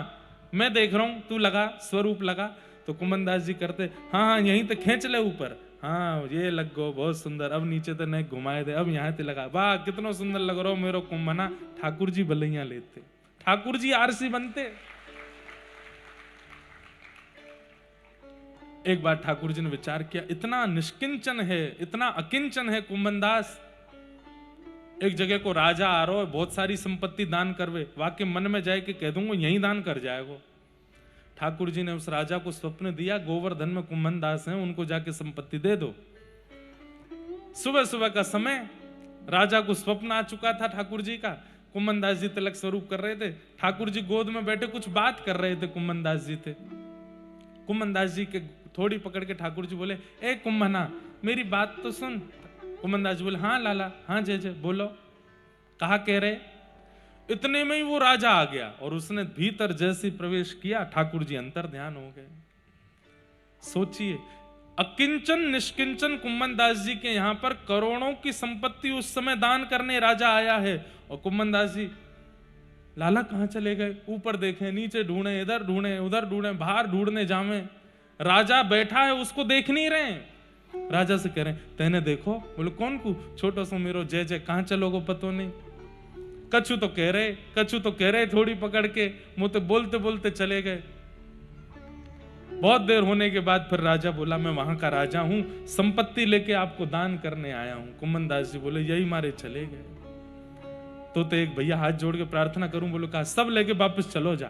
Speaker 1: मैं देख रहा हूं, तू लगा, स्वरूप लगा। तो कुंभनदास जी करते, हाँ हाँ यहीं तो खींच ले ऊपर, हाँ ये लग गो, बहुत सुंदर, अब नीचे तो नहीं घुमाए दे, अब यहाँ ते लगा, वाह कितना सुंदर लग रहा हो मेरो कुंभना। ठाकुर जी बलैया लेते, ठाकुर जी आरसी बनते। एक बार ठाकुर जी ने विचार किया, इतना निष्किंचन है, इतना अकिंचन है कुंभनदास, एक जगह को राजा आ रहा है, बहुत सारी संपत्ति दान करवे, वाकई मन में जाए कि कह दूंगा यही दान कर जाएगा। ठाकुर जी ने उस राजा को स्वप्न दिया, गोवर्धन में कुंभनदास हैं, उनको जाके संपत्ति दे दो। सुबह सुबह का समय, राजा को स्वप्न आ चुका था ठाकुर जी का। कुंभनदास जी तिलक स्वरूप कर रहे थे, ठाकुर जी गोद में बैठे कुछ बात कर रहे थे, कुंभनदास जी थे। कुंभनदास जी के थोड़ी पकड़ के ठाकुर जी बोले, ए कुंभना, मेरी बात तो सुन। कुंभनदास जी बोले, हाँ लाला, हाँ जय जय, बोलो, कहा कह रहे। इतने में ही वो राजा आ गया, और उसने भीतर जैसे प्रवेश किया, ठाकुर जी अंतर ध्यान हो गए। सोचिए, अकिंचन निष्किंचन कुम्भन दास जी के यहाँ पर करोड़ों की संपत्ति उस समय दान करने राजा आया है, और कुम्भन दास जी लाला कहाँ चले गए, ऊपर देखें नीचे ढूंढे, इधर ढूंढे उधर ढूंढे, बाहर ढूंढने जावे, राजा बैठा है उसको देख नहीं रहे। राजा से कह रहे तेने देखो, बोले कौन को, छोटो सो मेरो जय जय, कहाँ चलोगो पतो नहीं। कछु तो कह रहे थोड़ी पकड़ के, मुंह तो बोलते बोलते चले गए। बहुत देर होने के बाद फिर राजा बोला मैं वहां का राजा हूं, संपत्ति लेके आपको दान करने आया हूं। कुम्भन दास जी बोले यही मारे चले गए। तो एक भैया हाथ जोड़ के प्रार्थना करूं, बोलो कहा सब लेके वापस चलो जा।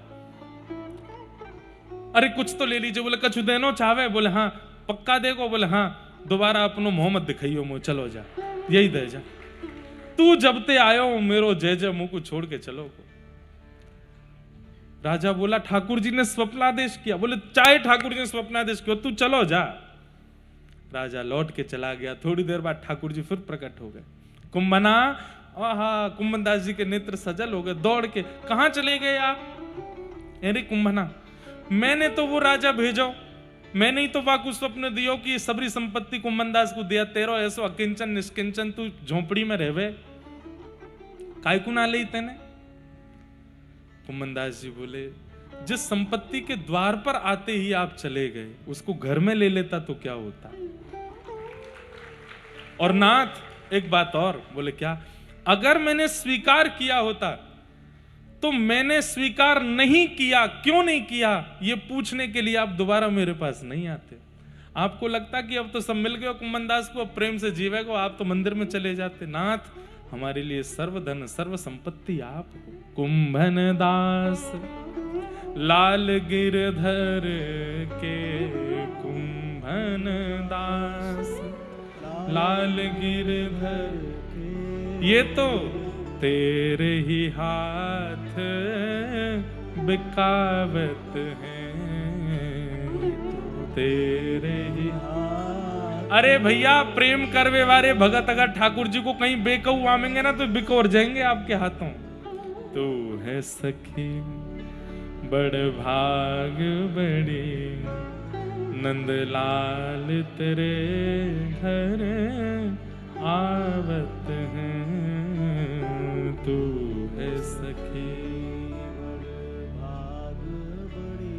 Speaker 1: अरे कुछ तो ले लीजिए, बोले कछु देनो चाहे, बोले हाँ पक्का देखो, बोले हाँ दोबारा अपनो मोहम्मद दिखाइयो मुंह, चलो जा यही दे जा, तू जब ते आयो मेरो जय जय मुंह को छोड़ के चलो। राजा बोला ठाकुर जी ने स्वप्नादेश किया, बोले चाहे ठाकुर जी ने स्वप्नादेश किया तू चलो जा। राजा लौट के चला गया। थोड़ी देर बाद ठाकुर जी फिर प्रकट हो गए। कुंभना, आहा कुंभन दास जी के नेत्र सजल हो गए, दौड़ के कहां चले गए आप। अरे कुंभना मैंने तो वो राजा भेजो, मैंने ही तो वाकु स्वप्न दियो कि सबरी संपत्ति कुंभन दास को दिया, तेरो ऐसो अकिंचन निष्किंचन तू झोपड़ी में रहवे, काय को ना ले तेने। कुंभन दास जी बोले जिस संपत्ति के द्वार पर आते ही आप चले गए, उसको घर में ले लेता तो क्या होता। और नाथ एक बात और, बोले क्या, अगर मैंने स्वीकार किया होता तो मैंने स्वीकार नहीं किया, क्यों नहीं किया, ये पूछने के लिए आप दोबारा मेरे पास नहीं आते। आपको लगता कि अब तो सब मिल गए कुंभन दास को, अब प्रेम से जीवेगो, आप तो मंदिर में चले जाते। नाथ हमारे लिए सर्व धन सर्व संपत्ति आप हो। कुंभन दास लाल गिरधर के, कुंभन दास लाल गिरधर के, ये तो तेरे ही हाथ बिकावत हैं, तेरे ही हाथ। अरे भैया प्रेम करवे वाले भगत अगर ठाकुर जी को कहीं बेकऊ आमेंगे ना तो बिकोर जाएंगे आपके हाथों। तू है सखी बड़ भाग बड़ी, नंदलाल तेरे घर आवत हैं, तू है सखी भाग बड़ी,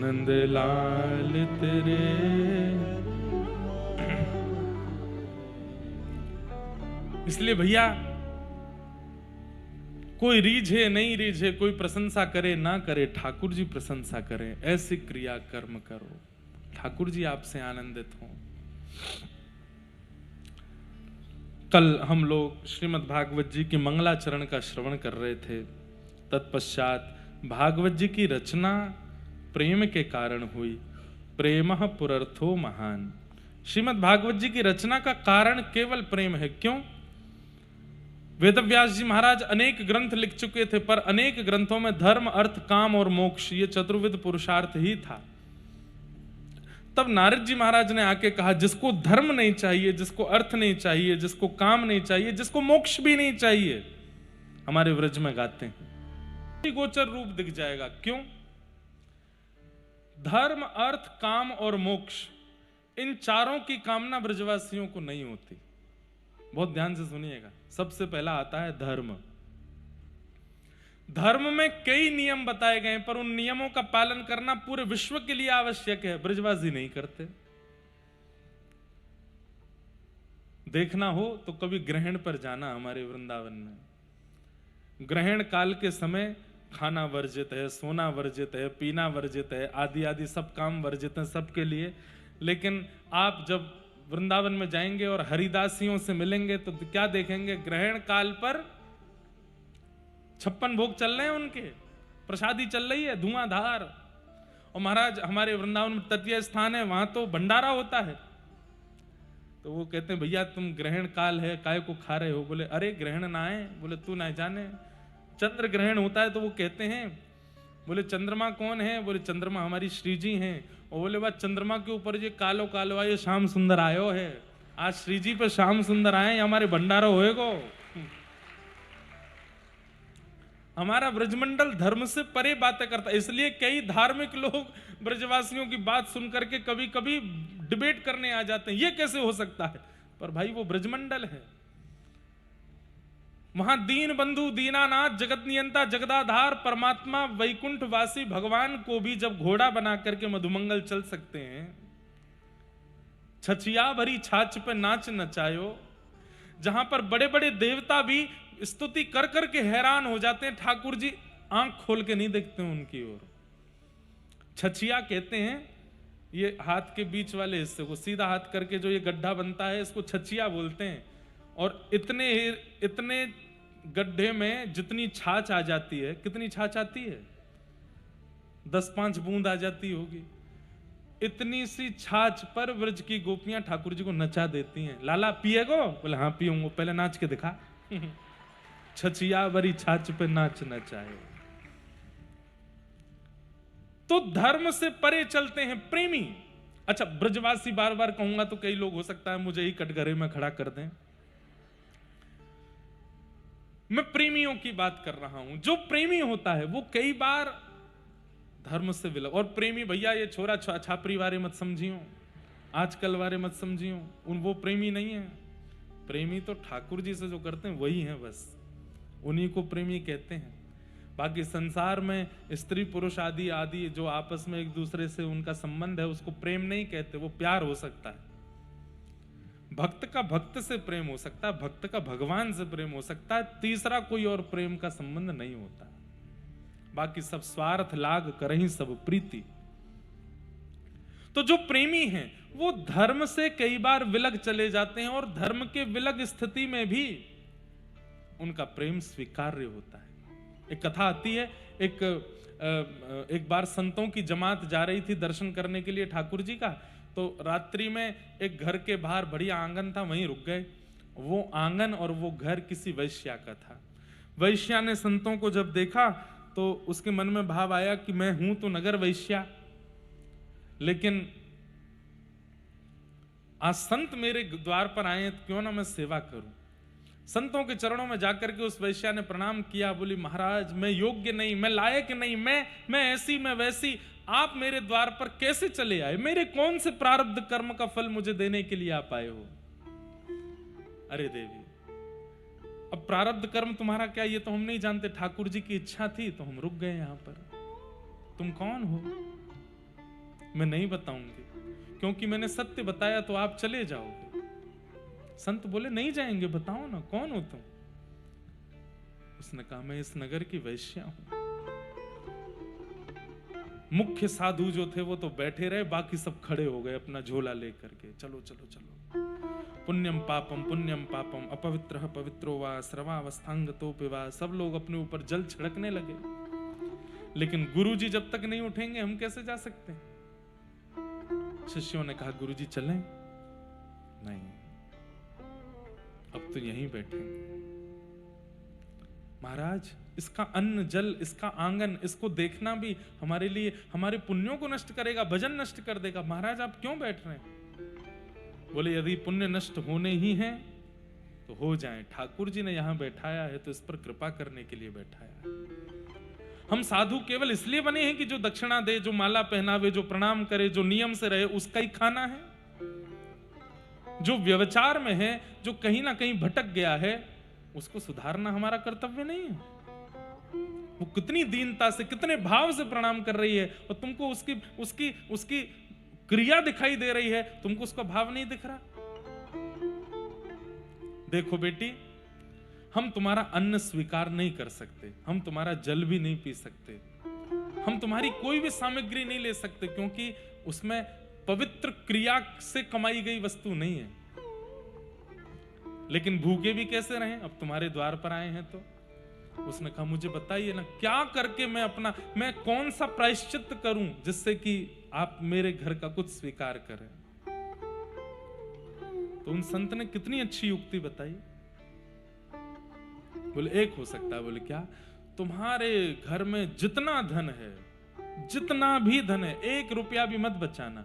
Speaker 1: नंदलाल तेरे। इसलिए भैया कोई रीझे नहीं रीझे, कोई प्रशंसा करे ना करे, ठाकुर जी प्रशंसा करें, ऐसी क्रिया कर्म करो, ठाकुर जी आपसे आनंदित हों। कल हम लोग श्रीमद् भागवत जी के मंगलाचरण का श्रवण कर रहे थे। तत्पश्चात भागवत जी की रचना प्रेम के कारण हुई। प्रेमः पुरर्थो महान। श्रीमद् भागवत जी की रचना का कारण केवल प्रेम है। क्यों? वेदव्यास जी महाराज अनेक ग्रंथ लिख चुके थे, पर अनेक ग्रंथों में धर्म अर्थ काम और मोक्ष ये चतुर्विध पुरुषार्थ ही था। तब नारद जी महाराज ने आके कहा जिसको धर्म नहीं चाहिए, जिसको अर्थ नहीं चाहिए, जिसको काम नहीं चाहिए, जिसको मोक्ष भी नहीं चाहिए, हमारे व्रज में गाते हैं गोचर रूप दिख जाएगा। क्यों? धर्म अर्थ काम और मोक्ष इन चारों की कामना ब्रजवासियों को नहीं होती। बहुत ध्यान से सुनिएगा। सबसे पहला आता है धर्म। धर्म में कई नियम बताए गए, पर उन नियमों का पालन करना पूरे विश्व के लिए आवश्यक है, ब्रजवासी नहीं करते। देखना हो तो कभी ग्रहण पर जाना। हमारे वृंदावन में ग्रहण काल के समय खाना वर्जित है, सोना वर्जित है, पीना वर्जित है, आदि आदि सब काम वर्जित हैं सबके लिए। लेकिन आप जब वृंदावन में जाएंगे और हरिदासियों से मिलेंगे तो क्या देखेंगे? ग्रहण काल पर 56 भोग चल रहे हैं, उनके प्रसादी चल रही है धुआंधार। और महाराज हमारे वृंदावन में तटीय स्थान है, वहां तो भंडारा होता है। तो वो कहते हैं भैया तुम ग्रहण काल है काय को खा रहे हो? बोले अरे ग्रहण ना आए। बोले तू ना जाने, चंद्र ग्रहण होता है। तो वो कहते हैं, बोले चंद्रमा कौन है? बोले चंद्रमा हमारी श्री जी हैं। और बोले बात चंद्रमा के ऊपर ये कालो कालो आयो श्याम सुंदर आयो है, आज श्री जी पे श्याम सुंदर आए, हमारे भंडारा होएगो। हमारा ब्रजमंडल धर्म से परे बातें करता है, इसलिए कई धार्मिक लोग ब्रजवासियों की बात सुन करके कभी कभी डिबेट करने आ जाते हैं, ये कैसे हो सकता है। पर भाई वो ब्रजमंडल है, वहां दीन बंधु दीनानाथ जगत नियंता जगदाधार परमात्मा वैकुंठ वासी भगवान को भी जब घोड़ा बना करके मधुमंगल चल सकते हैं, छछिया भरी छाछ पे नाच नचायो, जहां पर बड़े बड़े देवता भी स्तुति कर करके हैरान हो जाते हैं, ठाकुर जी आंख खोल के नहीं देखते उनकी ओर। छछिया कहते हैं ये हाथ के बीच वाले हिस्से को, सीधा हाथ करके जो ये गड्ढा बनता है इसको छछिया बोलते हैं। और इतने गड्ढे में जितनी छाछ आ जाती है, कितनी छाछ आती है, 10-5 बूंद आ जाती होगी, इतनी सी छाछ पर व्रज की गोपियां ठाकुर जी को नचा देती हैं। लाला पिएगो? बोले हाँ पीऊंगा, पहले नाच के दिखा। छछिया भरी छाछ पे नाच नचाए। तो धर्म से परे चलते हैं प्रेमी। अच्छा, ब्रजवासी बार बार कहूंगा तो कई लोग हो सकता है मुझे ही कटघरे में खड़ा कर दें। मैं प्रेमियों की बात कर रहा हूं। जो प्रेमी होता है वो कई बार धर्म से विलग, और प्रेमी भैया ये छोरा छापरी वाले मत समझियो, आजकल वाले मत समझियो, वो प्रेमी नहीं है। प्रेमी तो ठाकुर जी से जो करते हैं वही है, बस उन्हीं को प्रेमी कहते हैं। बाकी संसार में स्त्री पुरुष आदि आदि जो आपस में एक दूसरे से उनका संबंध है उसको प्रेम नहीं कहते, वो प्यार हो सकता है। भक्त का भक्त से प्रेम हो सकता है, भक्त का भगवान से प्रेम हो सकता है, तीसरा कोई और प्रेम का संबंध नहीं होता। बाकी सब स्वार्थ लाग करहीं सब प्रीति। तो जो प्रेमी हैं वो धर्म से कई बार विलग चले जाते हैं, और धर्म के विलग स्थिति में भी उनका प्रेम स्वीकार्य होता है। एक कथा आती है, एक बार संतों की जमात जा रही थी दर्शन करने के लिए ठाकुर जी का, तो रात्रि में एक घर के बाहर बढ़िया आंगन था, वहीं रुक गए। वो आंगन और वो घर किसी वैश्या का था। वैश्या ने संतों को जब देखा तो उसके मन में भाव आया कि मैं हूं तो नगर वैश्या, लेकिन आज संत मेरे द्वार पर आए हैं, क्यों ना मैं सेवा करूं। संतों के चरणों में जाकर के उस वैश्या ने प्रणाम किया, बोली महाराज मैं योग्य नहीं, मैं लायक नहीं, मैं ऐसी मैं वैसी, आप मेरे द्वार पर कैसे चले आए, मेरे कौन से प्रारब्ध कर्म का फल मुझे देने के लिए आप आए हो। अरे देवी, अब प्रारब्ध कर्म तुम्हारा क्या ये तो हम नहीं जानते, ठाकुर जी की इच्छा थी तो हम रुक गए यहां पर। तुम कौन हो? मैं नहीं बताऊंगी, क्योंकि मैंने सत्य बताया तो आप चले जाओगे। संत बोले नहीं जाएंगे, बताओ ना कौन हो तुम। उसने कहा मैं इस नगर की वैश्या हूं। मुख्य साधु जो थे वो तो बैठे रहे, बाकी सब खड़े हो गए अपना झोला लेकर के, चलो चलो चलो। पुण्यम पापम अपवित्र पवित्रो वा स्रवावस्थांगतोपि वा, सब लोग अपने ऊपर जल छिड़कने लगे। लेकिन गुरुजी जब तक नहीं उठेंगे हम कैसे जा सकते। शिष्यों ने कहा गुरुजी चलें? नहीं, अब तो यहीं बैठेंगे। महाराज इसका अन्न जल, इसका आंगन, इसको देखना भी हमारे लिए हमारे पुण्यों को नष्ट करेगा, भजन नष्ट कर देगा। महाराज आप क्यों बैठ रहे हैं? बोले यदि पुण्य नष्ट होने ही हैं तो हो जाएं, ठाकुर जी ने यहां बैठाया है तो इस पर कृपा करने के लिए बैठाया है। हम साधु केवल इसलिए बने हैं कि जो दक्षिणा दे, जो माला पहनावे, जो प्रणाम करे, जो नियम से रहे, उसका ही खाना है। जो व्यवचार में है, जो कहीं ना कहीं भटक गया है, उसको सुधारना हमारा कर्तव्य नहीं है। वो कितनी दीनता से, कितने भाव से प्रणाम कर रही है, और तुमको उसकी क्रिया दिखाई दे रही है, तुमको उसका भाव नहीं दिख रहा। देखो बेटी, हम तुम्हारा अन्न स्वीकार नहीं कर सकते, हम तुम्हारा जल भी नहीं पी सकते, हम तुम्हारी कोई भी सामग्री नहीं ले सकते, क्योंकि उसमें पवित्र क्रिया से कमाई गई वस्तु नहीं है। लेकिन भूखे भी कैसे रहें, अब तुम्हारे द्वार पर आए हैं तो। उसने कहा मुझे बताइए ना, क्या करके मैं कौन सा प्रायश्चित करूं जिससे कि आप मेरे घर का कुछ स्वीकार करें। तो उन संत ने कितनी अच्छी युक्ति बताई। बोले एक हो सकता है। बोले क्या? तुम्हारे घर में जितना धन है, जितना भी धन है, 1 रुपया भी मत बचाना,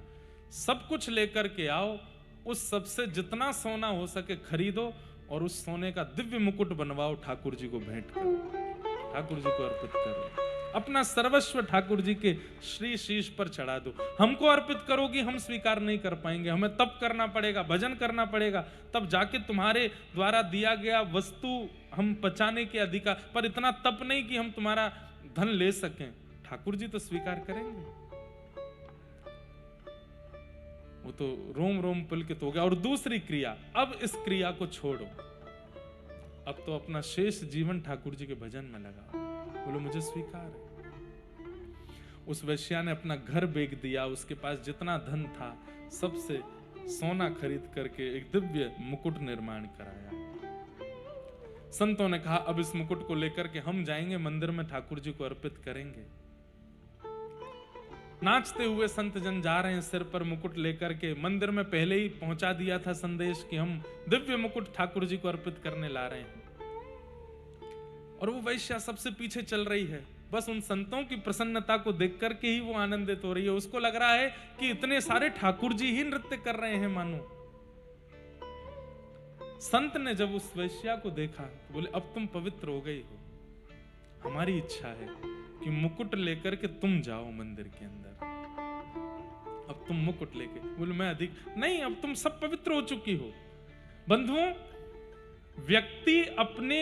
Speaker 1: सब कुछ लेकर के आओ, उस सबसे जितना सोना हो सके खरीदो और उस सोने का दिव्य मुकुट बनवाओ, ठाकुर जी को भेंट करो। ठाकुर जी को अर्पित करो, अपना सर्वस्व ठाकुर जी के श्री शीश पर चढ़ा दो। हमको अर्पित करोगी, हम स्वीकार नहीं कर पाएंगे, हमें तप करना पड़ेगा, भजन करना पड़ेगा, तब जाके तुम्हारे द्वारा दिया गया वस्तु हम पचाने के अधिकार, पर इतना तप नहीं कि हम तुम्हारा धन ले सकें। ठाकुर जी तो स्वीकार करेंगे। वो तो रोम रोम पुलकित हो गया। और दूसरी क्रिया, अब इस क्रिया को छोड़ो, अब तो अपना शेष जीवन ठाकुर जी के भजन में लगा। बोलो मुझे स्वीकार है। उस वैश्या ने अपना घर बेच दिया, उसके पास जितना धन था सबसे सोना खरीद करके एक दिव्य मुकुट निर्माण कराया। संतों ने कहा अब इस मुकुट को लेकर के हम जाएंगे मंदिर में, ठाकुर जी को अर्पित करेंगे। नाचते हुए संत जन जा रहे हैं, सिर पर मुकुट लेकर के। मंदिर में पहले ही पहुंचा दिया था संदेश कि हम दिव्य मुकुट ठाकुर जी को अर्पित करने ला रहे हैं। और वो वैश्या सबसे पीछे चल रही है, बस उन संतों की प्रसन्नता को देख करके ही वो आनंदित हो रही है। उसको लग रहा है कि इतने सारे ठाकुर जी ही नृत्य कर रहे हैं मानो। संत ने जब उस वैश्या को देखा तो बोले अब तुम पवित्र हो गई हो, हमारी इच्छा है कि मुकुट लेकर के तुम जाओ मंदिर के अंदर। अब तुम मुकुट लेके, बोले मैं अधिक नहीं, अब तुम सब पवित्र हो चुकी हो। बंधुओं, व्यक्ति अपने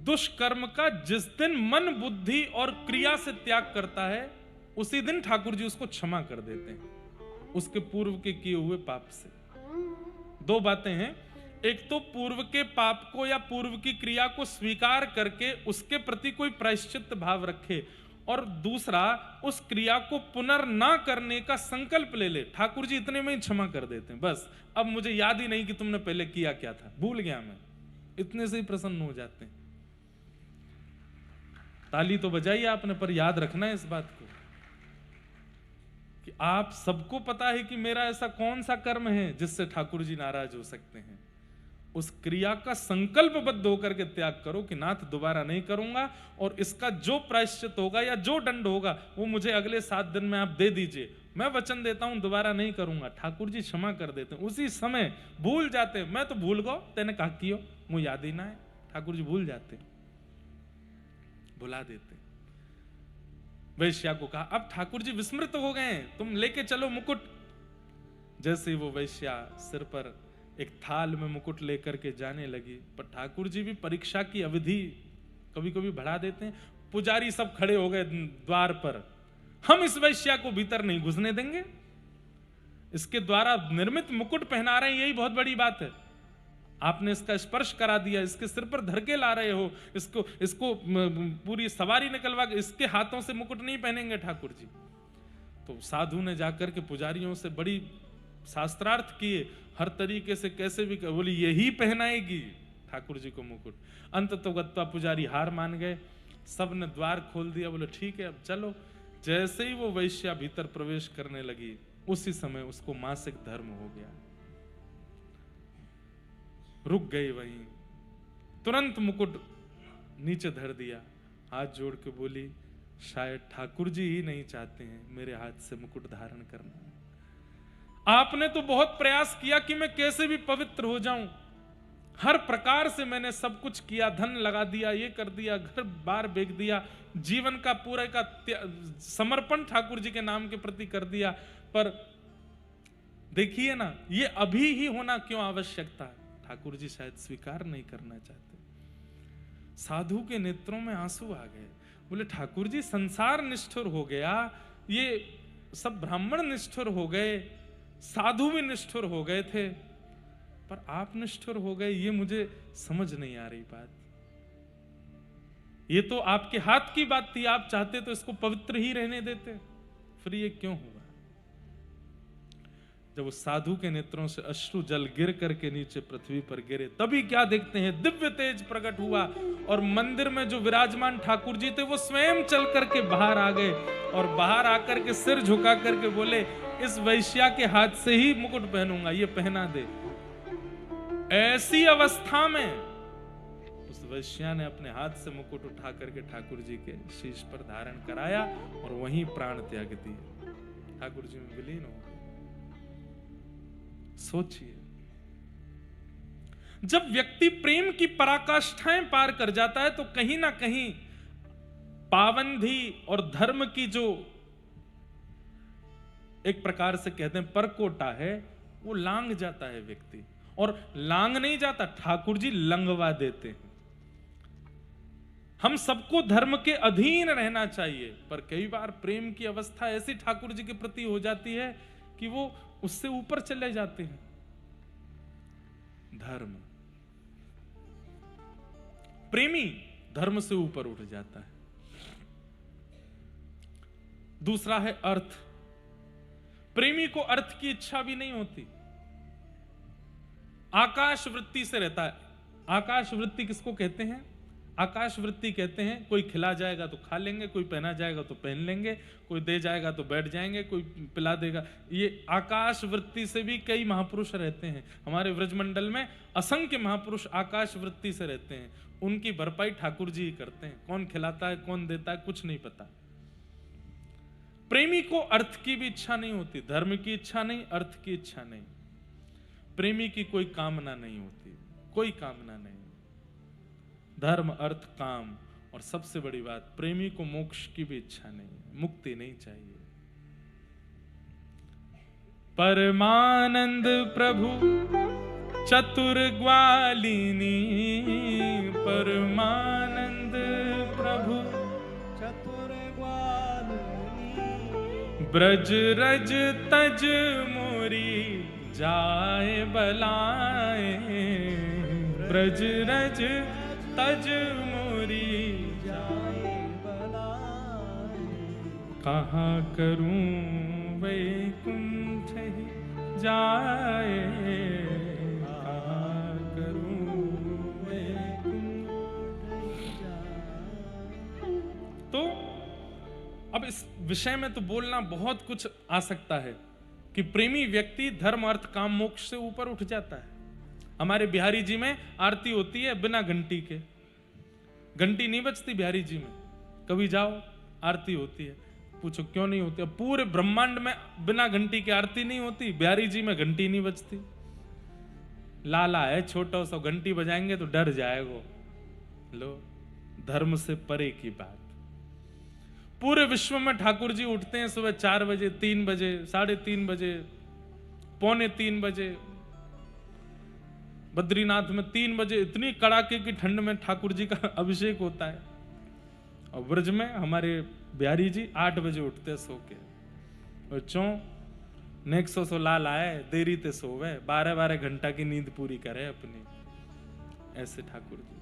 Speaker 1: दुष्कर्म का जिस दिन मन बुद्धि और क्रिया से त्याग करता है, उसी दिन ठाकुर जी उसको क्षमा कर देते हैं उसके पूर्व के किए हुए पाप से। दो बातें हैं, एक तो पूर्व के पाप को या पूर्व की क्रिया को स्वीकार करके उसके प्रति कोई प्रायश्चित भाव रखे, और दूसरा उस क्रिया को पुनर्ना करने का संकल्प ले ले। ठाकुर जी इतने में ही क्षमा कर देते हैं, बस अब मुझे याद ही नहीं कि तुमने पहले किया क्या था, भूल गया मैं, इतने से ही प्रसन्न हो जाते हैं। ताली तो बजाई आपने, पर याद रखना है इस बात को कि आप सबको पता है कि मेरा ऐसा कौन सा कर्म है जिससे ठाकुर जी नाराज हो सकते हैं। उस क्रिया का संकल्पबद्ध होकर के त्याग करो कि नाथ दोबारा नहीं करूंगा, और इसका जो प्रायश्चित होगा या जो दंड होगा वो मुझे अगले 7 दिन में आप दे दीजिए, मैं वचन देता हूं दोबारा नहीं करूंगा। ठाकुर जी क्षमा कर देते हैं, उसी समय भूल जाते हैं। मैं तो भूल गो, तेने कहा कियो मुझे याद ही ना है, ठाकुर जी भूल जाते, भुला देते। वैश्या को कहा अब ठाकुर जी विस्मृत हो गए, तुम लेके चलो मुकुट। जैसे ही वो वैश्या सिर पर एक थाल में मुकुट लेकर के जाने लगी, पर ठाकुर जी भी परीक्षा की अवधि कभी कभी बढ़ा देते हैं। पुजारी सब खड़े हो गए द्वार पर, हम इस वैश्या को भीतर नहीं घुसने देंगे, इसके द्वारा निर्मित मुकुट पहना रहे हैं, यही बहुत बड़ी बात है। आपने इसका स्पर्श करा दिया, इसके सिर पर धर के ला रहे हो, इसको पूरी सवारी निकलवा, इसके हाथों से मुकुट नहीं पहनेंगे ठाकुर जी। तो साधु ने जाकर के पुजारियों से बड़ी शास्त्रार्थ किए, हर तरीके से कैसे भी बोली यही पहनाएगी ठाकुर जी को मुकुट। अंत तो गत्वा पुजारी हार मान गए, सब ने द्वार खोल दिया, बोले ठीक है अब चलो। जैसे ही वो वैश्या भीतर प्रवेश करने लगी, उसी समय उसको मासिक धर्म हो गया, रुक गई वहीं, तुरंत मुकुट नीचे धर दिया, हाथ जोड़ के बोली शायद ठाकुर जी ही नहीं चाहते हैं मेरे हाथ से मुकुट धारण करना। आपने तो बहुत प्रयास किया कि मैं कैसे भी पवित्र हो जाऊं, हर प्रकार से मैंने सब कुछ किया, धन लगा दिया, ये कर दिया, घर बार बेच दिया, जीवन का पूरा का समर्पण ठाकुर जी के नाम के प्रति कर दिया, पर देखिए ना ये अभी ही होना क्यों आवश्यक था। ठाकुर जी शायद स्वीकार नहीं करना चाहते। साधु के नेत्रों में आंसू आ गए, बोले ठाकुर जी संसार निष्ठुर हो गया, ये सब ब्राह्मण निष्ठुर हो गए, साधु भी निष्ठुर हो गए थे, पर आप निष्ठुर हो गए, ये मुझे समझ नहीं आ रही बात। ये तो आपके हाथ की बात थी, आप चाहते तो इसको पवित्र ही रहने देते, फिर ये क्यों हुआ। जब उस साधु के नेत्रों से अश्रु जल गिर करके नीचे पृथ्वी पर गिरे, तभी क्या देखते हैं, दिव्य तेज प्रकट हुआ और मंदिर में जो विराजमान ठाकुर जी थे वो स्वयं चल करके बाहर आ गए, और बाहर आकर के सिर झुका करके बोले इस वैश्या के हाथ से ही मुकुट पहनूंगा, ये पहना दे। ऐसी अवस्था में उस वैश्या ने अपने हाथ से मुकुट उठा करके ठाकुर जी के शीश पर धारण कराया और वहीं प्राण त्याग दिए, ठाकुर जी में विलीन हो गए। सोचिए, जब व्यक्ति प्रेम की पराकाष्ठाएं पार कर जाता है तो कहीं ना कहीं पाबंदी और धर्म की जो एक प्रकार से कहते हैं परकोटा है, वो लांग जाता है व्यक्ति। और लांग नहीं जाता, ठाकुर जी लंगवा देते हैं। हम सबको धर्म के अधीन रहना चाहिए, पर कई बार प्रेम की अवस्था ऐसी ठाकुर जी के प्रति हो जाती है कि वो उससे ऊपर चले जाते हैं। धर्म, प्रेमी धर्म से ऊपर उठ जाता है। दूसरा है अर्थ। प्रेमी को अर्थ की इच्छा भी नहीं होती, आकाश वृत्ति से रहता है। आकाश वृत्ति किसको कहते हैं? आकाश वृत्ति कहते हैं कोई खिला जाएगा तो खा लेंगे, कोई पहना जाएगा तो पहन लेंगे, कोई दे जाएगा तो बैठ जाएंगे, कोई पिला देगा। ये आकाश वृत्ति से भी कई महापुरुष रहते हैं। हमारे व्रजमंडल में असंख्य महापुरुष आकाश वृत्ति से रहते हैं। उनकी भरपाई ठाकुर जी ही करते हैं। कौन खिलाता है, कौन देता है, कुछ नहीं पता। प्रेमी को अर्थ की भी इच्छा नहीं होती, धर्म की इच्छा नहीं, अर्थ की इच्छा नहीं। प्रेमी की कोई कामना नहीं होती, कोई कामना नहीं। धर्म, अर्थ, काम, और सबसे बड़ी बात, प्रेमी को मोक्ष की भी इच्छा नहीं, मुक्ति नहीं चाहिए। परमानंद प्रभु चतुर ग्वालिनी, परमानंद प्रभु चतुर ग्वालिनी, ब्रज रज तज मोरी जाए बलाए, ब्रज रज तज मोरी जाए बलाए, कहाँ करूं वैकुंठ ही जाए, कहाँ करूं वैकुंठ जाए। तो अब इस विषय में तो बोलना बहुत कुछ आ सकता है कि प्रेमी व्यक्ति धर्म, अर्थ, काम, मोक्ष से ऊपर उठ जाता है। हमारे बिहारी जी में आरती होती है बिना घंटी के, घंटी नहीं बजती बिहारी जी में। कभी जाओ आरती होती है, पूछो क्यों नहीं होती? अब पूरे ब्रह्मांड में बिना घंटी के आरती नहीं होती, बिहारी जी में घंटी नहीं बजती। लाला है छोटा सा, घंटी बजाएंगे तो डर जाएगा। लो, धर्म से परे की बात। पूरे विश्व में ठाकुर जी उठते हैं सुबह 4 बजे, 3 बजे, 3:30 बजे, 2:45 बजे। बद्रीनाथ में 3 बजे इतनी कड़ाके की ठंड में ठाकुर जी का अभिषेक होता है। और ब्रज में हमारे बिहारी जी 8 बजे उठते सो के, और चौं नेक्सो सो लाल आए, देरी ते सोवे, 12-12 घंटा की नींद पूरी करे अपनी। ऐसे ठाकुर जी।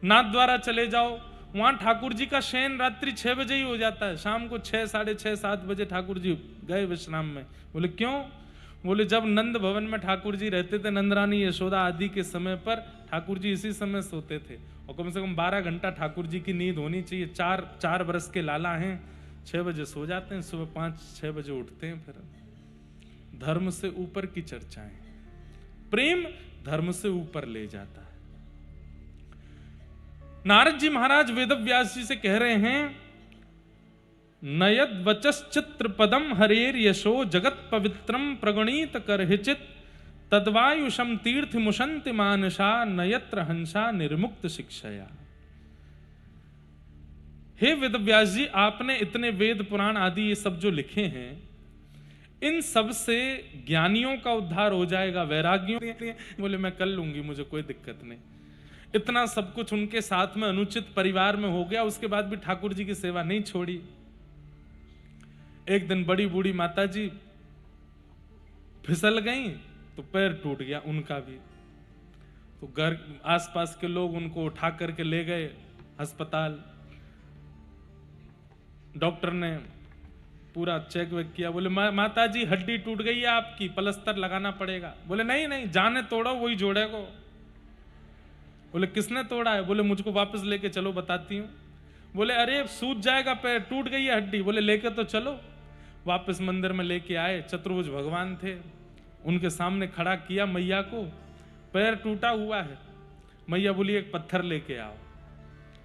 Speaker 1: नाथ द्वारा चले जाओ, वहां ठाकुर जी का शयन रात्रि 6 बजे ही हो जाता है। शाम को 6, 6:30, 7 बजे ठाकुर जी गए विश्राम में। बोले क्यों? बोले जब नंद भवन में ठाकुर जी रहते थे, नंदरानी यशोदा आदि के समय पर ठाकुर जी इसी समय सोते थे। और कम से कम 12 घंटा ठाकुर जी की नींद होनी चाहिए। 4 बरस के लाला हैं, 6 बजे सो जाते हैं, सुबह 5-6 बजे उठते हैं। फिर धर्म से ऊपर की चर्चाएं। प्रेम धर्म से ऊपर ले जाता है। नारद जी महाराज वेदव्यास जी से कह रहे हैं, नयद वचश्चित्र पदम हरेर यशो जगत पवित्रम प्रगणित करहिचित, तद्वायुषम तीर्थ मुशंति मानसा नयत्र हंसा निर्मुक्त शिक्षया। हे वेदव्यास जी, आपने इतने वेद पुराण आदि ये सब जो लिखे हैं, इन सब से ज्ञानियों का उद्धार हो जाएगा, वैरागियों। बोले मैं कर लूंगी, मुझे कोई दिक्कत नहीं। इतना सब कुछ उनके साथ में अनुचित परिवार में हो गया, उसके बाद भी ठाकुर जी की सेवा नहीं छोड़ी। एक दिन बड़ी बूढ़ी माता जी फिसल गई तो पैर टूट गया उनका भी। तो घर आसपास के लोग उनको उठा करके ले गए अस्पताल। डॉक्टर ने पूरा चेक वेक किया। बोले माता जी हड्डी टूट गई है आपकी, पलस्तर लगाना पड़ेगा। बोले नहीं नहीं, जाने तोड़ो वही जोड़ेगा। बोले किसने तोड़ा है? बोले मुझको वापस लेके चलो बताती हूँ। बोले अरे सूज जाएगा पैर, टूट गई है हड्डी। बोले लेके तो चलो। वापस मंदिर में लेके आए। चतुर्भुज भगवान थे, उनके सामने खड़ा किया मैया को। पैर टूटा हुआ है। मैया बोली एक पत्थर लेके आओ।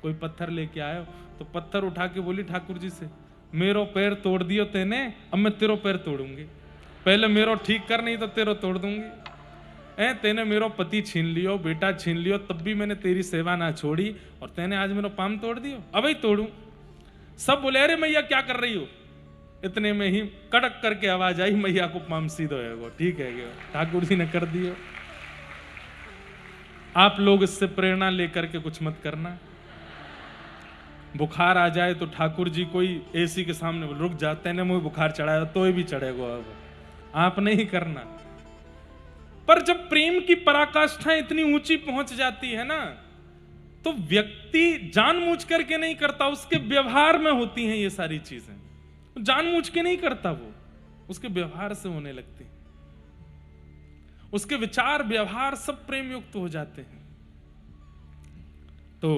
Speaker 1: कोई पत्थर लेके आयो तो पत्थर उठा के बोली ठाकुर जी से, मेरो पैर तोड़ दियो तेने, अब मैं तेरो पैर तोड़ूंगी। पहले मेरो ठीक कर, नहीं तो तेरो तोड़ दूंगी। तेने मेरो पति छीन लियो, बेटा छीन लियो, तब भी मैंने तेरी सेवा ना छोड़ी, और तेने आज मेरा पाम तोड़ दियो, अब ही तोड़ू। सब बोले अरे मैया क्या कर रही हो। इतने में ही कड़क करके आवाज आई, मैया को पाम सीधो है वो, ठीक है क्या ठाकुर जी ने कर दियो। आप लोग इससे प्रेरणा लेकर के कुछ मत करना। बुखार आ जाए तो ठाकुर जी कोई एसी के सामने रुक जाते हैं, मुझे बुखार चढ़ाया तो भी चढ़ेगा, अब आप नहीं करना। पर जब प्रेम की पराकाष्ठा इतनी ऊंची पहुंच जाती है ना, तो व्यक्ति जानबूझ करके नहीं करता, उसके व्यवहार में होती हैं ये सारी चीजें। जानबूझ के नहीं करता, वो उसके व्यवहार से होने लगती, उसके विचार व्यवहार सब प्रेम युक्त हो जाते हैं। तो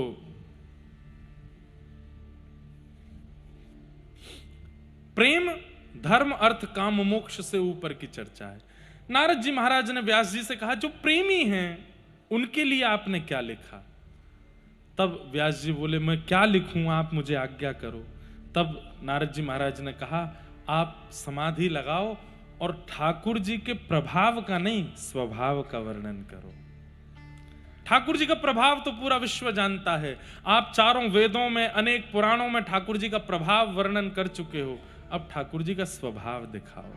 Speaker 1: प्रेम धर्म अर्थ काम मोक्ष से ऊपर की चर्चा है। नारद जी महाराज ने व्यास जी से कहा, जो प्रेमी हैं उनके लिए आपने क्या लिखा। तब व्यास जी बोले, मैं क्या लिखूं, आप मुझे आज्ञा करो। तब नारद जी महाराज ने कहा, आप समाधि लगाओ और ठाकुर जी के प्रभाव का नहीं, स्वभाव का वर्णन करो। ठाकुर जी का प्रभाव तो पूरा विश्व जानता है, आप चारों वेदों में, अनेक पुराणों में ठाकुर जी का प्रभाव वर्णन कर चुके हो। अब ठाकुर जी का स्वभाव दिखाओ,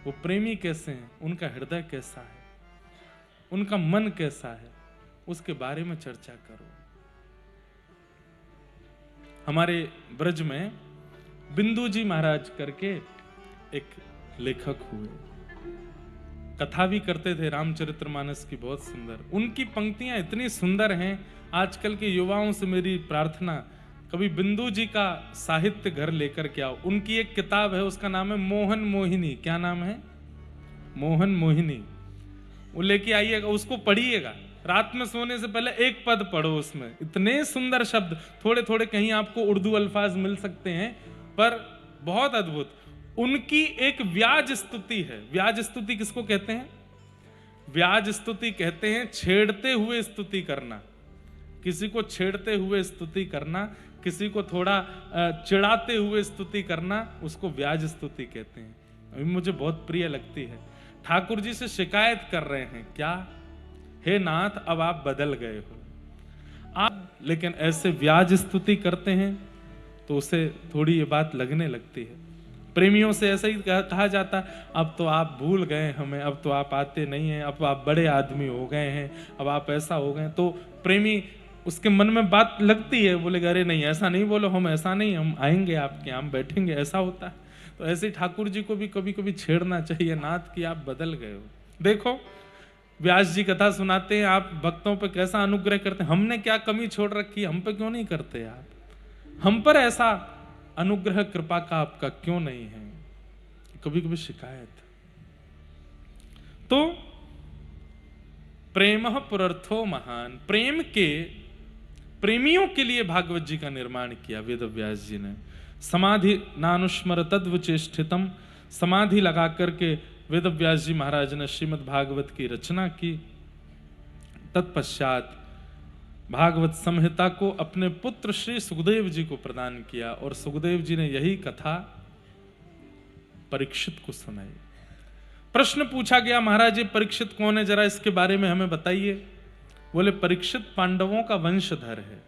Speaker 1: वो प्रेमी कैसे हैं, उनका हृदय कैसा है, उनका मन कैसा है, उसके बारे में चर्चा करो। हमारे ब्रज में बिंदु जी महाराज करके एक लेखक हुए, कथा भी करते थे रामचरितमानस की, बहुत सुंदर। उनकी पंक्तियां इतनी सुंदर हैं, आजकल के युवाओं से मेरी प्रार्थना, कभी बिंदु जी का साहित्य घर लेकर के आओ। उनकी एक किताब है, उसका नाम है मोहन मोहिनी। क्या नाम है? मोहन मोहिनी। वो लेके आइएगा, उसको पढ़िएगा, रात में सोने से पहले एक पद पढ़ो, उसमें इतने सुंदर शब्द, थोड़े थोड़े कहीं आपको उर्दू अल्फाज मिल सकते हैं, पर बहुत अद्भुत। उनकी एक व्याज स्तुति है। व्याज स्तुति किसको कहते हैं? व्याज स्तुति कहते हैं छेड़ते हुए स्तुति करना, किसी को छेड़ते हुए स्तुति करना, किसी को थोड़ा चिढ़ाते हुए स्तुति करना, उसको व्याज स्तुति कहते हैं। अभी मुझे बहुत प्रिय लगती है। ठाकुर जी से शिकायत कर रहे हैं, क्या हे नाथ अब आप बदल गए हो आप, लेकिन ऐसे व्याज स्तुति करते हैं तो उसे थोड़ी ये बात लगने लगती है। प्रेमियों से ऐसा ही कहा जाता है, अब तो आप भूल गए हमें, अब तो आप आते नहीं हैं, अब आप बड़े आदमी हो गए हैं, अब आप ऐसा हो गए। तो प्रेमी, उसके मन में बात लगती है, बोलेगा अरे नहीं ऐसा नहीं बोलो, हम ऐसा नहीं, हम आएंगे आपके यहाँ, हम बैठेंगे, ऐसा होता है। तो ऐसे ठाकुर जी को भी कभी कभी छेड़ना चाहिए, नाथ कि आप बदल गए हो। देखो व्यास जी कथा सुनाते हैं, आप भक्तों पे कैसा अनुग्रह करते हैं, हमने क्या कमी छोड़ रखी है, हम पे क्यों नहीं करते आप, हम पर ऐसा अनुग्रह कृपा का आपका क्यों नहीं है, कभी कभी शिकायत। तो प्रेम पुरर्थो महान, प्रेम के प्रेमियों के लिए भागवत जी का निर्माण किया वेद व्यास जी ने। समाधि नानुस्मर तद्वचेष्टितम, समाधि लगा करके वेद व्यास जी महाराज ने श्रीमद् भागवत की रचना की। तत्पश्चात भागवत संहिता को अपने पुत्र श्री सुखदेव जी को प्रदान किया, और सुखदेव जी ने यही कथा परीक्षित को सुनाई। प्रश्न पूछा गया, महाराज ये परीक्षित कौन है, जरा इसके बारे में हमें बताइए। बोले परीक्षित पांडवों का वंशधर है।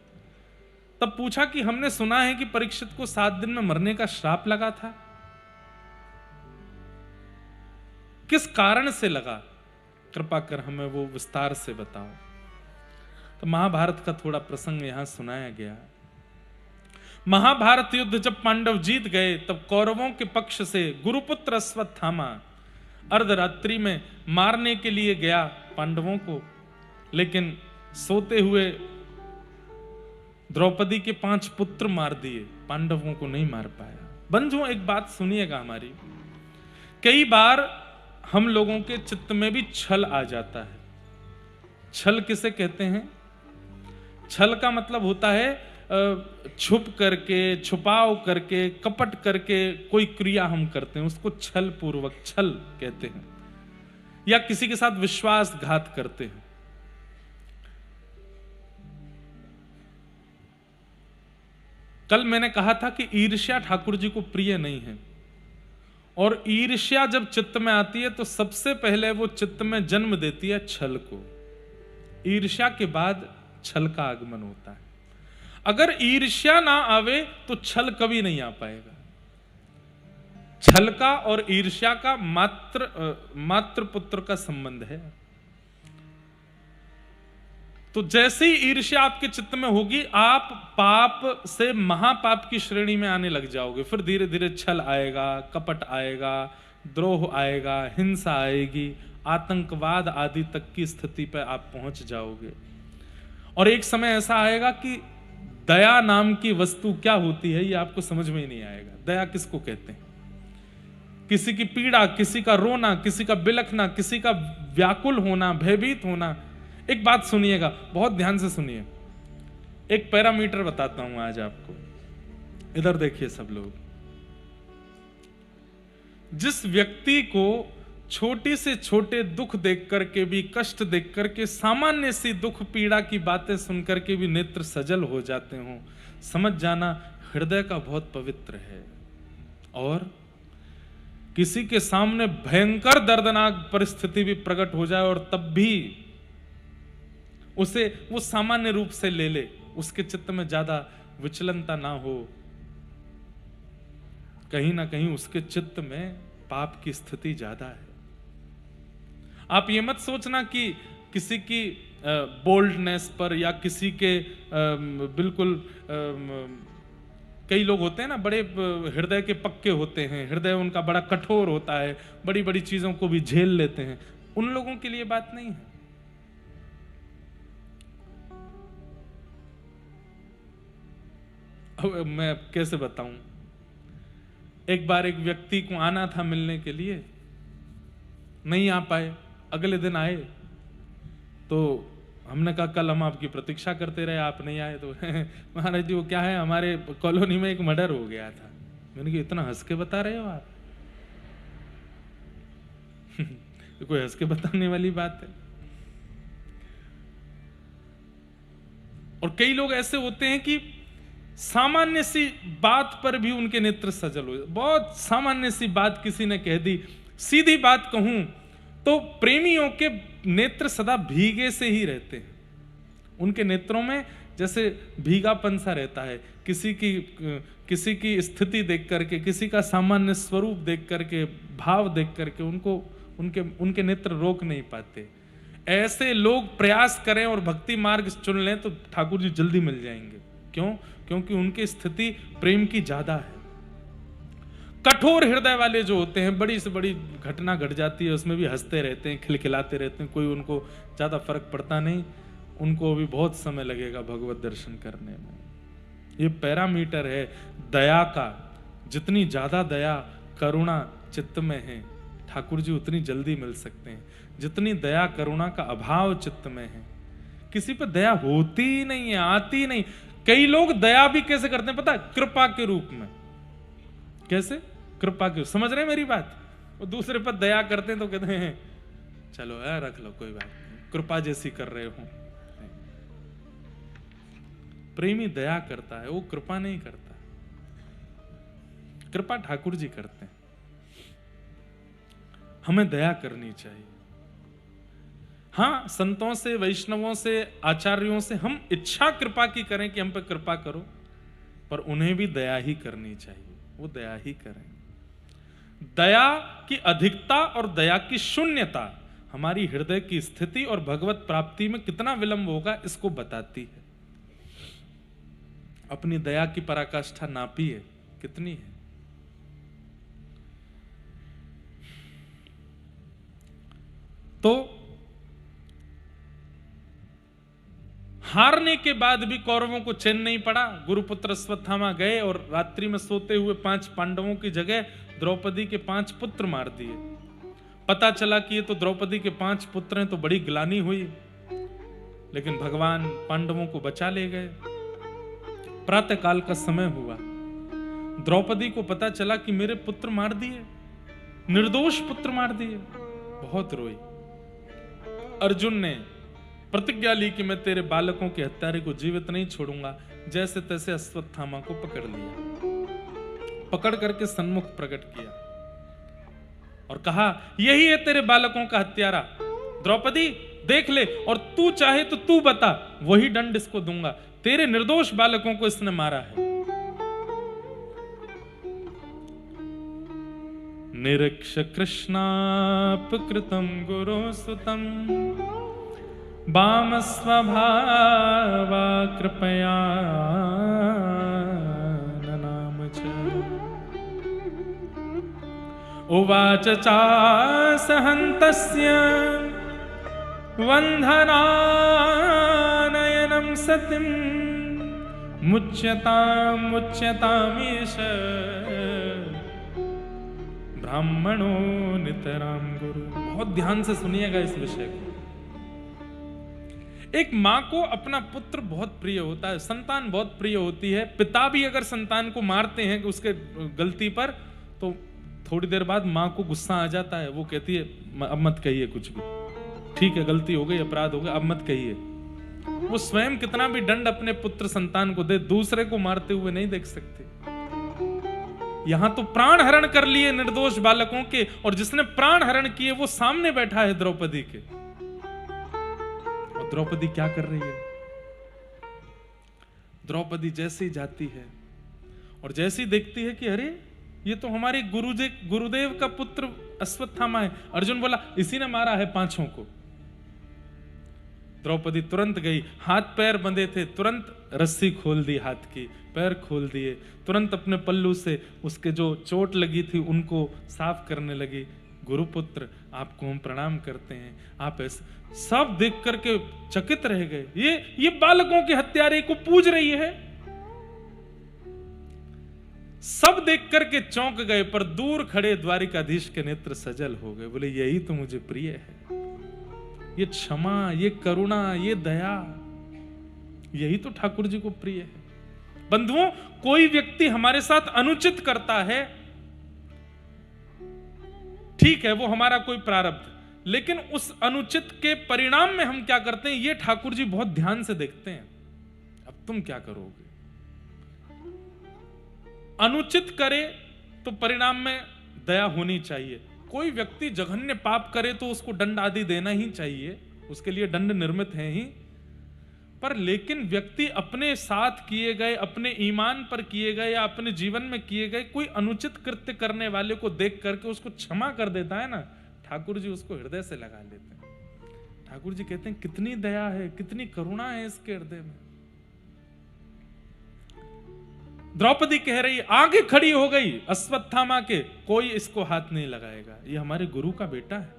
Speaker 1: तब पूछा कि हमने सुना है कि परीक्षित को 7 दिन में मरने का श्राप लगा था, किस कारण से लगा, कृपा कर हमें वो विस्तार से बताओ। तो महाभारत का थोड़ा प्रसंग यहां सुनाया गया। महाभारत युद्ध जब पांडव जीत गए, तब कौरवों के पक्ष से गुरुपुत्र अश्वत्थामा अर्धरात्रि में मारने के लिए गया पांडवों को, लेकिन सोते हुए द्रौपदी के 5 पुत्र मार दिए, पांडवों को नहीं मार पाया। बंधुओं एक बात सुनिएगा हमारी, कई बार हम लोगों के चित्त में भी छल आ जाता है। छल किसे कहते हैं? छल का मतलब होता है छुप करके, छुपाव करके, कपट करके कोई क्रिया हम करते हैं, उसको छल पूर्वक छल कहते हैं। या किसी के साथ विश्वासघात करते हैं। कल मैंने कहा था कि ईर्ष्या ठाकुर जी को प्रिय नहीं है। और ईर्ष्या जब चित्त में आती है तो सबसे पहले वो चित्त में जन्म देती है छल को। ईर्ष्या के बाद छल का आगमन होता है। अगर ईर्ष्या ना आवे तो छल कभी नहीं आ पाएगा। छल का और ईर्ष्या का मात्र पुत्र का संबंध है। तो जैसे ही ईर्ष्या आपके चित्त में होगी, आप पाप से महापाप की श्रेणी में आने लग जाओगे। फिर धीरे धीरे छल आएगा, कपट आएगा, द्रोह आएगा, हिंसा आएगी, आतंकवाद आदि तक की स्थिति पर आप पहुंच जाओगे। और एक समय ऐसा आएगा कि दया नाम की वस्तु क्या होती है ये आपको समझ में ही नहीं आएगा। दया किसको कहते हैं? किसी की पीड़ा, किसी का रोना, किसी का बिलखना, किसी का व्याकुल होना, भयभीत होना। एक बात सुनिएगा, बहुत ध्यान से सुनिए। एक पैरामीटर बताता हूं आज आपको। इधर देखिए सब लोग। जिस व्यक्ति को छोटे से छोटे दुख देख करके भी, कष्ट देख करके, सामान्य सी दुख पीड़ा की बातें सुन करके भी नेत्र सजल हो जाते हो, समझ जाना हृदय का बहुत पवित्र है। और किसी के सामने भयंकर दर्दनाक परिस्थिति भी प्रकट हो जाए और तब भी उसे वो सामान्य रूप से ले ले, उसके चित्त में ज्यादा विचलनता ना हो, कहीं ना कहीं उसके चित्त में पाप की स्थिति ज्यादा है। आप ये मत सोचना कि किसी की बोल्डनेस पर या किसी के बिल्कुल कई लोग होते हैं ना, बड़े हृदय के पक्के होते हैं, हृदय उनका बड़ा कठोर होता है, बड़ी बड़ी चीजों को भी झेल लेते हैं। उन लोगों के लिए बात नहीं है। अब मैं कैसे बताऊं, एक बार एक व्यक्ति को आना था मिलने के लिए, नहीं आ पाए। अगले दिन आए तो हमने कहा कल हम आपकी प्रतीक्षा करते रहे, आप नहीं आए। तो महाराज जी वो क्या है, हमारे कॉलोनी में एक मर्डर हो गया था। मैंने कहा इतना हंस के बता रहे हो आप? तो कोई हंस के बताने वाली बात है? और कई लोग ऐसे होते हैं कि सामान्य सी बात पर भी उनके नेत्र सजल हो। बहुत सामान्य सी बात किसी ने कह दी, सीधी बात कहूं तो प्रेमियों के नेत्र सदा भीगे से ही रहते हैं। उनके नेत्रों में जैसे भीगापन सा रहता है। किसी की स्थिति देख करके, किसी का सामान्य स्वरूप देख करके, भाव देख करके उनके नेत्र रोक नहीं पाते। ऐसे लोग प्रयास करें और भक्ति मार्ग चुन लें तो ठाकुर जी जल्दी मिल जाएंगे। क्यों? क्योंकि उनकी स्थिति प्रेम की ज्यादा है। कठोर हृदय वाले जो होते हैं, बड़ी से बड़ी घटना घट जाती है उसमें भी हंसते रहते हैं, खिलखिलाते रहते हैं, कोई उनको ज्यादा फर्क पड़ता नहीं। उनको भी बहुत समय लगेगा भगवत दर्शन करने में। ये पैरामीटर है दया का। जितनी ज्यादा दया करुणा चित्त में है, ठाकुर जी उतनी जल्दी मिल सकते हैं। जितनी दया करुणा का अभाव चित्त में है, किसी पर दया होती ही नहीं है, आती नहीं। कई लोग दया भी कैसे करते हैं पता है? कृपा के रूप में। कैसे? कृपा के, समझ रहे हैं मेरी बात? वो दूसरे पर दया करते हैं तो कहते हैं चलो यार रख लो, कोई बात नहीं, कृपा जैसी कर रहे हो। प्रेमी दया करता है, वो कृपा नहीं करता। कृपा ठाकुर जी करते हैं। हमें दया करनी चाहिए। हाँ, संतों से, वैष्णवों से, आचार्यों से हम इच्छा कृपा की करें कि हम पे कृपा करो, पर उन्हें भी दया ही करनी चाहिए। वो दया ही करें। दया की अधिकता और दया की शून्यता हमारी हृदय की स्थिति और भगवत प्राप्ति में कितना विलंब होगा इसको बताती है। अपनी दया की पराकाष्ठा नापिए कितनी है। तो हारने के बाद भी कौरवों को चैन नहीं पड़ा। गुरुपुत्र अश्वत्थामा गए और रात्रि में सोते हुए 5 पांडवों की जगह द्रौपदी के 5 पुत्र मार दिए। पता चला कि ये तो द्रौपदी के 5 पुत्र हैं, तो बड़ी ग्लानि हुई, लेकिन भगवान पांडवों को बचा ले गए। प्रातः काल का समय हुआ, द्रौपदी को पता चला कि मेरे पुत्र मार दिए, निर्दोष पुत्र मार दिए। बहुत रोई। अर्जुन ने प्रतिज्ञा ली कि मैं तेरे बालकों के हत्यारे को जीवित नहीं छोड़ूंगा। जैसे तैसे अश्वत्थामा को पकड़ लिया, पकड़ करके सन्मुख प्रकट किया। और कहा यही है तेरे बालकों का हत्यारा, द्रौपदी देख ले, और तू चाहे तो तू बता, वही दंड इसको दूंगा, तेरे निर्दोष बालकों को इसने मारा है। निरीक्ष कृष्णापकृतं गुरुसुतं वाम स्वभावा कृपया ननाम च। उवाच चासहन्तस्य वन्धनानयनं सतिं मुच्यतामीश ब्राह्मणो नितराम गुरु। बहुत ध्यान से सुनिएगा इस विषय को। एक मां को अपना पुत्र बहुत प्रिय होता है, संतान बहुत प्रिय होती है। पिता भी अगर संतान को मारते हैं उसके गलती पर, तो थोड़ी देर बाद मां को गुस्सा आ जाता है। वो कहती है अब मत कहिए कुछ भी, ठीक है गलती हो गई, अपराध हो गया, अब मत कहिए। वो स्वयं कितना भी दंड अपने पुत्र संतान को दे, दूसरे को मारते हुए नहीं देख सकते। यहां तो प्राण हरण कर लिए निर्दोष बालकों के, और जिसने प्राण हरण किए वो सामने बैठा है द्रौपदी के। और द्रौपदी क्या कर रही है? द्रौपदी जैसे ही जाती है और जैसे ही देखती है कि अरे ये तो हमारे गुरुदेव का पुत्र अश्वत्थामा है। अर्जुन बोला इसी ने मारा है पांचों को। द्रौपदी तुरंत गई, हाथ पैर बंधे थे, तुरंत रस्सी खोल दी, हाथ की पैर खोल दिए, तुरंत अपने पल्लू से उसके जो चोट लगी थी उनको साफ करने लगी। गुरुपुत्र आपको हम प्रणाम करते हैं, आप ऐसे। सब देख करके चकित रह गए, ये बालकों के हत्यारे को पूज रही है। सब देख करके चौंक गए, पर दूर खड़े द्वारिकाधीश के नेत्र सजल हो गए। बोले यही तो मुझे प्रिय है, ये क्षमा, ये करुणा, ये दया, यही तो ठाकुर जी को प्रिय है। बंधुओं, कोई व्यक्ति हमारे साथ अनुचित करता है, ठीक है वो हमारा कोई प्रारब्ध, लेकिन उस अनुचित के परिणाम में हम क्या करते हैं ये ठाकुर जी बहुत ध्यान से देखते हैं। अब तुम क्या करोगे? अनुचित करे तो परिणाम में दया होनी चाहिए। कोई व्यक्ति जघन्य पाप करे तो उसको दंड आदि देना ही चाहिए, उसके लिए दंड निर्मित है ही। पर लेकिन व्यक्ति अपने साथ किए गए, अपने ईमान पर किए गए या अपने जीवन में किए गए कोई अनुचित कृत्य करने वाले को देख करके उसको क्षमा कर देता है ना, ठाकुर जी उसको हृदय से लगा लेते हैं। ठाकुर जी कहते हैं कितनी दया है, कितनी करुणा है इसके हृदय में। द्रौपदी कह रही, आगे खड़ी हो गई अश्वत्थामा के, कोई इसको हाथ नहीं लगाएगा, ये हमारे गुरु का बेटा है।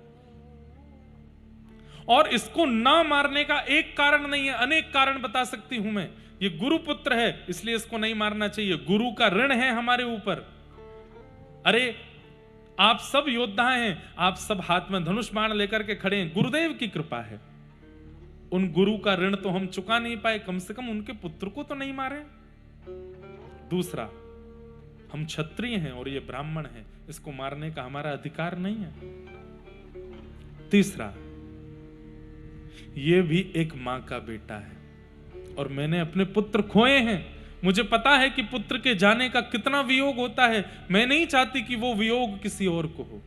Speaker 1: और इसको ना मारने का एक कारण नहीं है, अनेक कारण बता सकती हूं मैं। ये गुरु पुत्र है इसलिए इसको नहीं मारना चाहिए, गुरु का ऋण है हमारे ऊपर। अरे आप सब योद्धा हैं, आप सब हाथ में धनुष बाण लेकर के खड़े हैं, गुरुदेव की कृपा है। उन गुरु का ऋण तो हम चुका नहीं पाए, कम से कम उनके पुत्र को तो नहीं मारे। दूसरा, हम क्षत्रिय हैं और ये ब्राह्मण है, इसको मारने का हमारा अधिकार नहीं है। तीसरा, ये भी एक मां का बेटा है और मैंने अपने पुत्र खोए हैं। मुझे पता है कि पुत्र के जाने का कितना वियोग होता है, मैं नहीं चाहती कि वो वियोग किसी और को हो।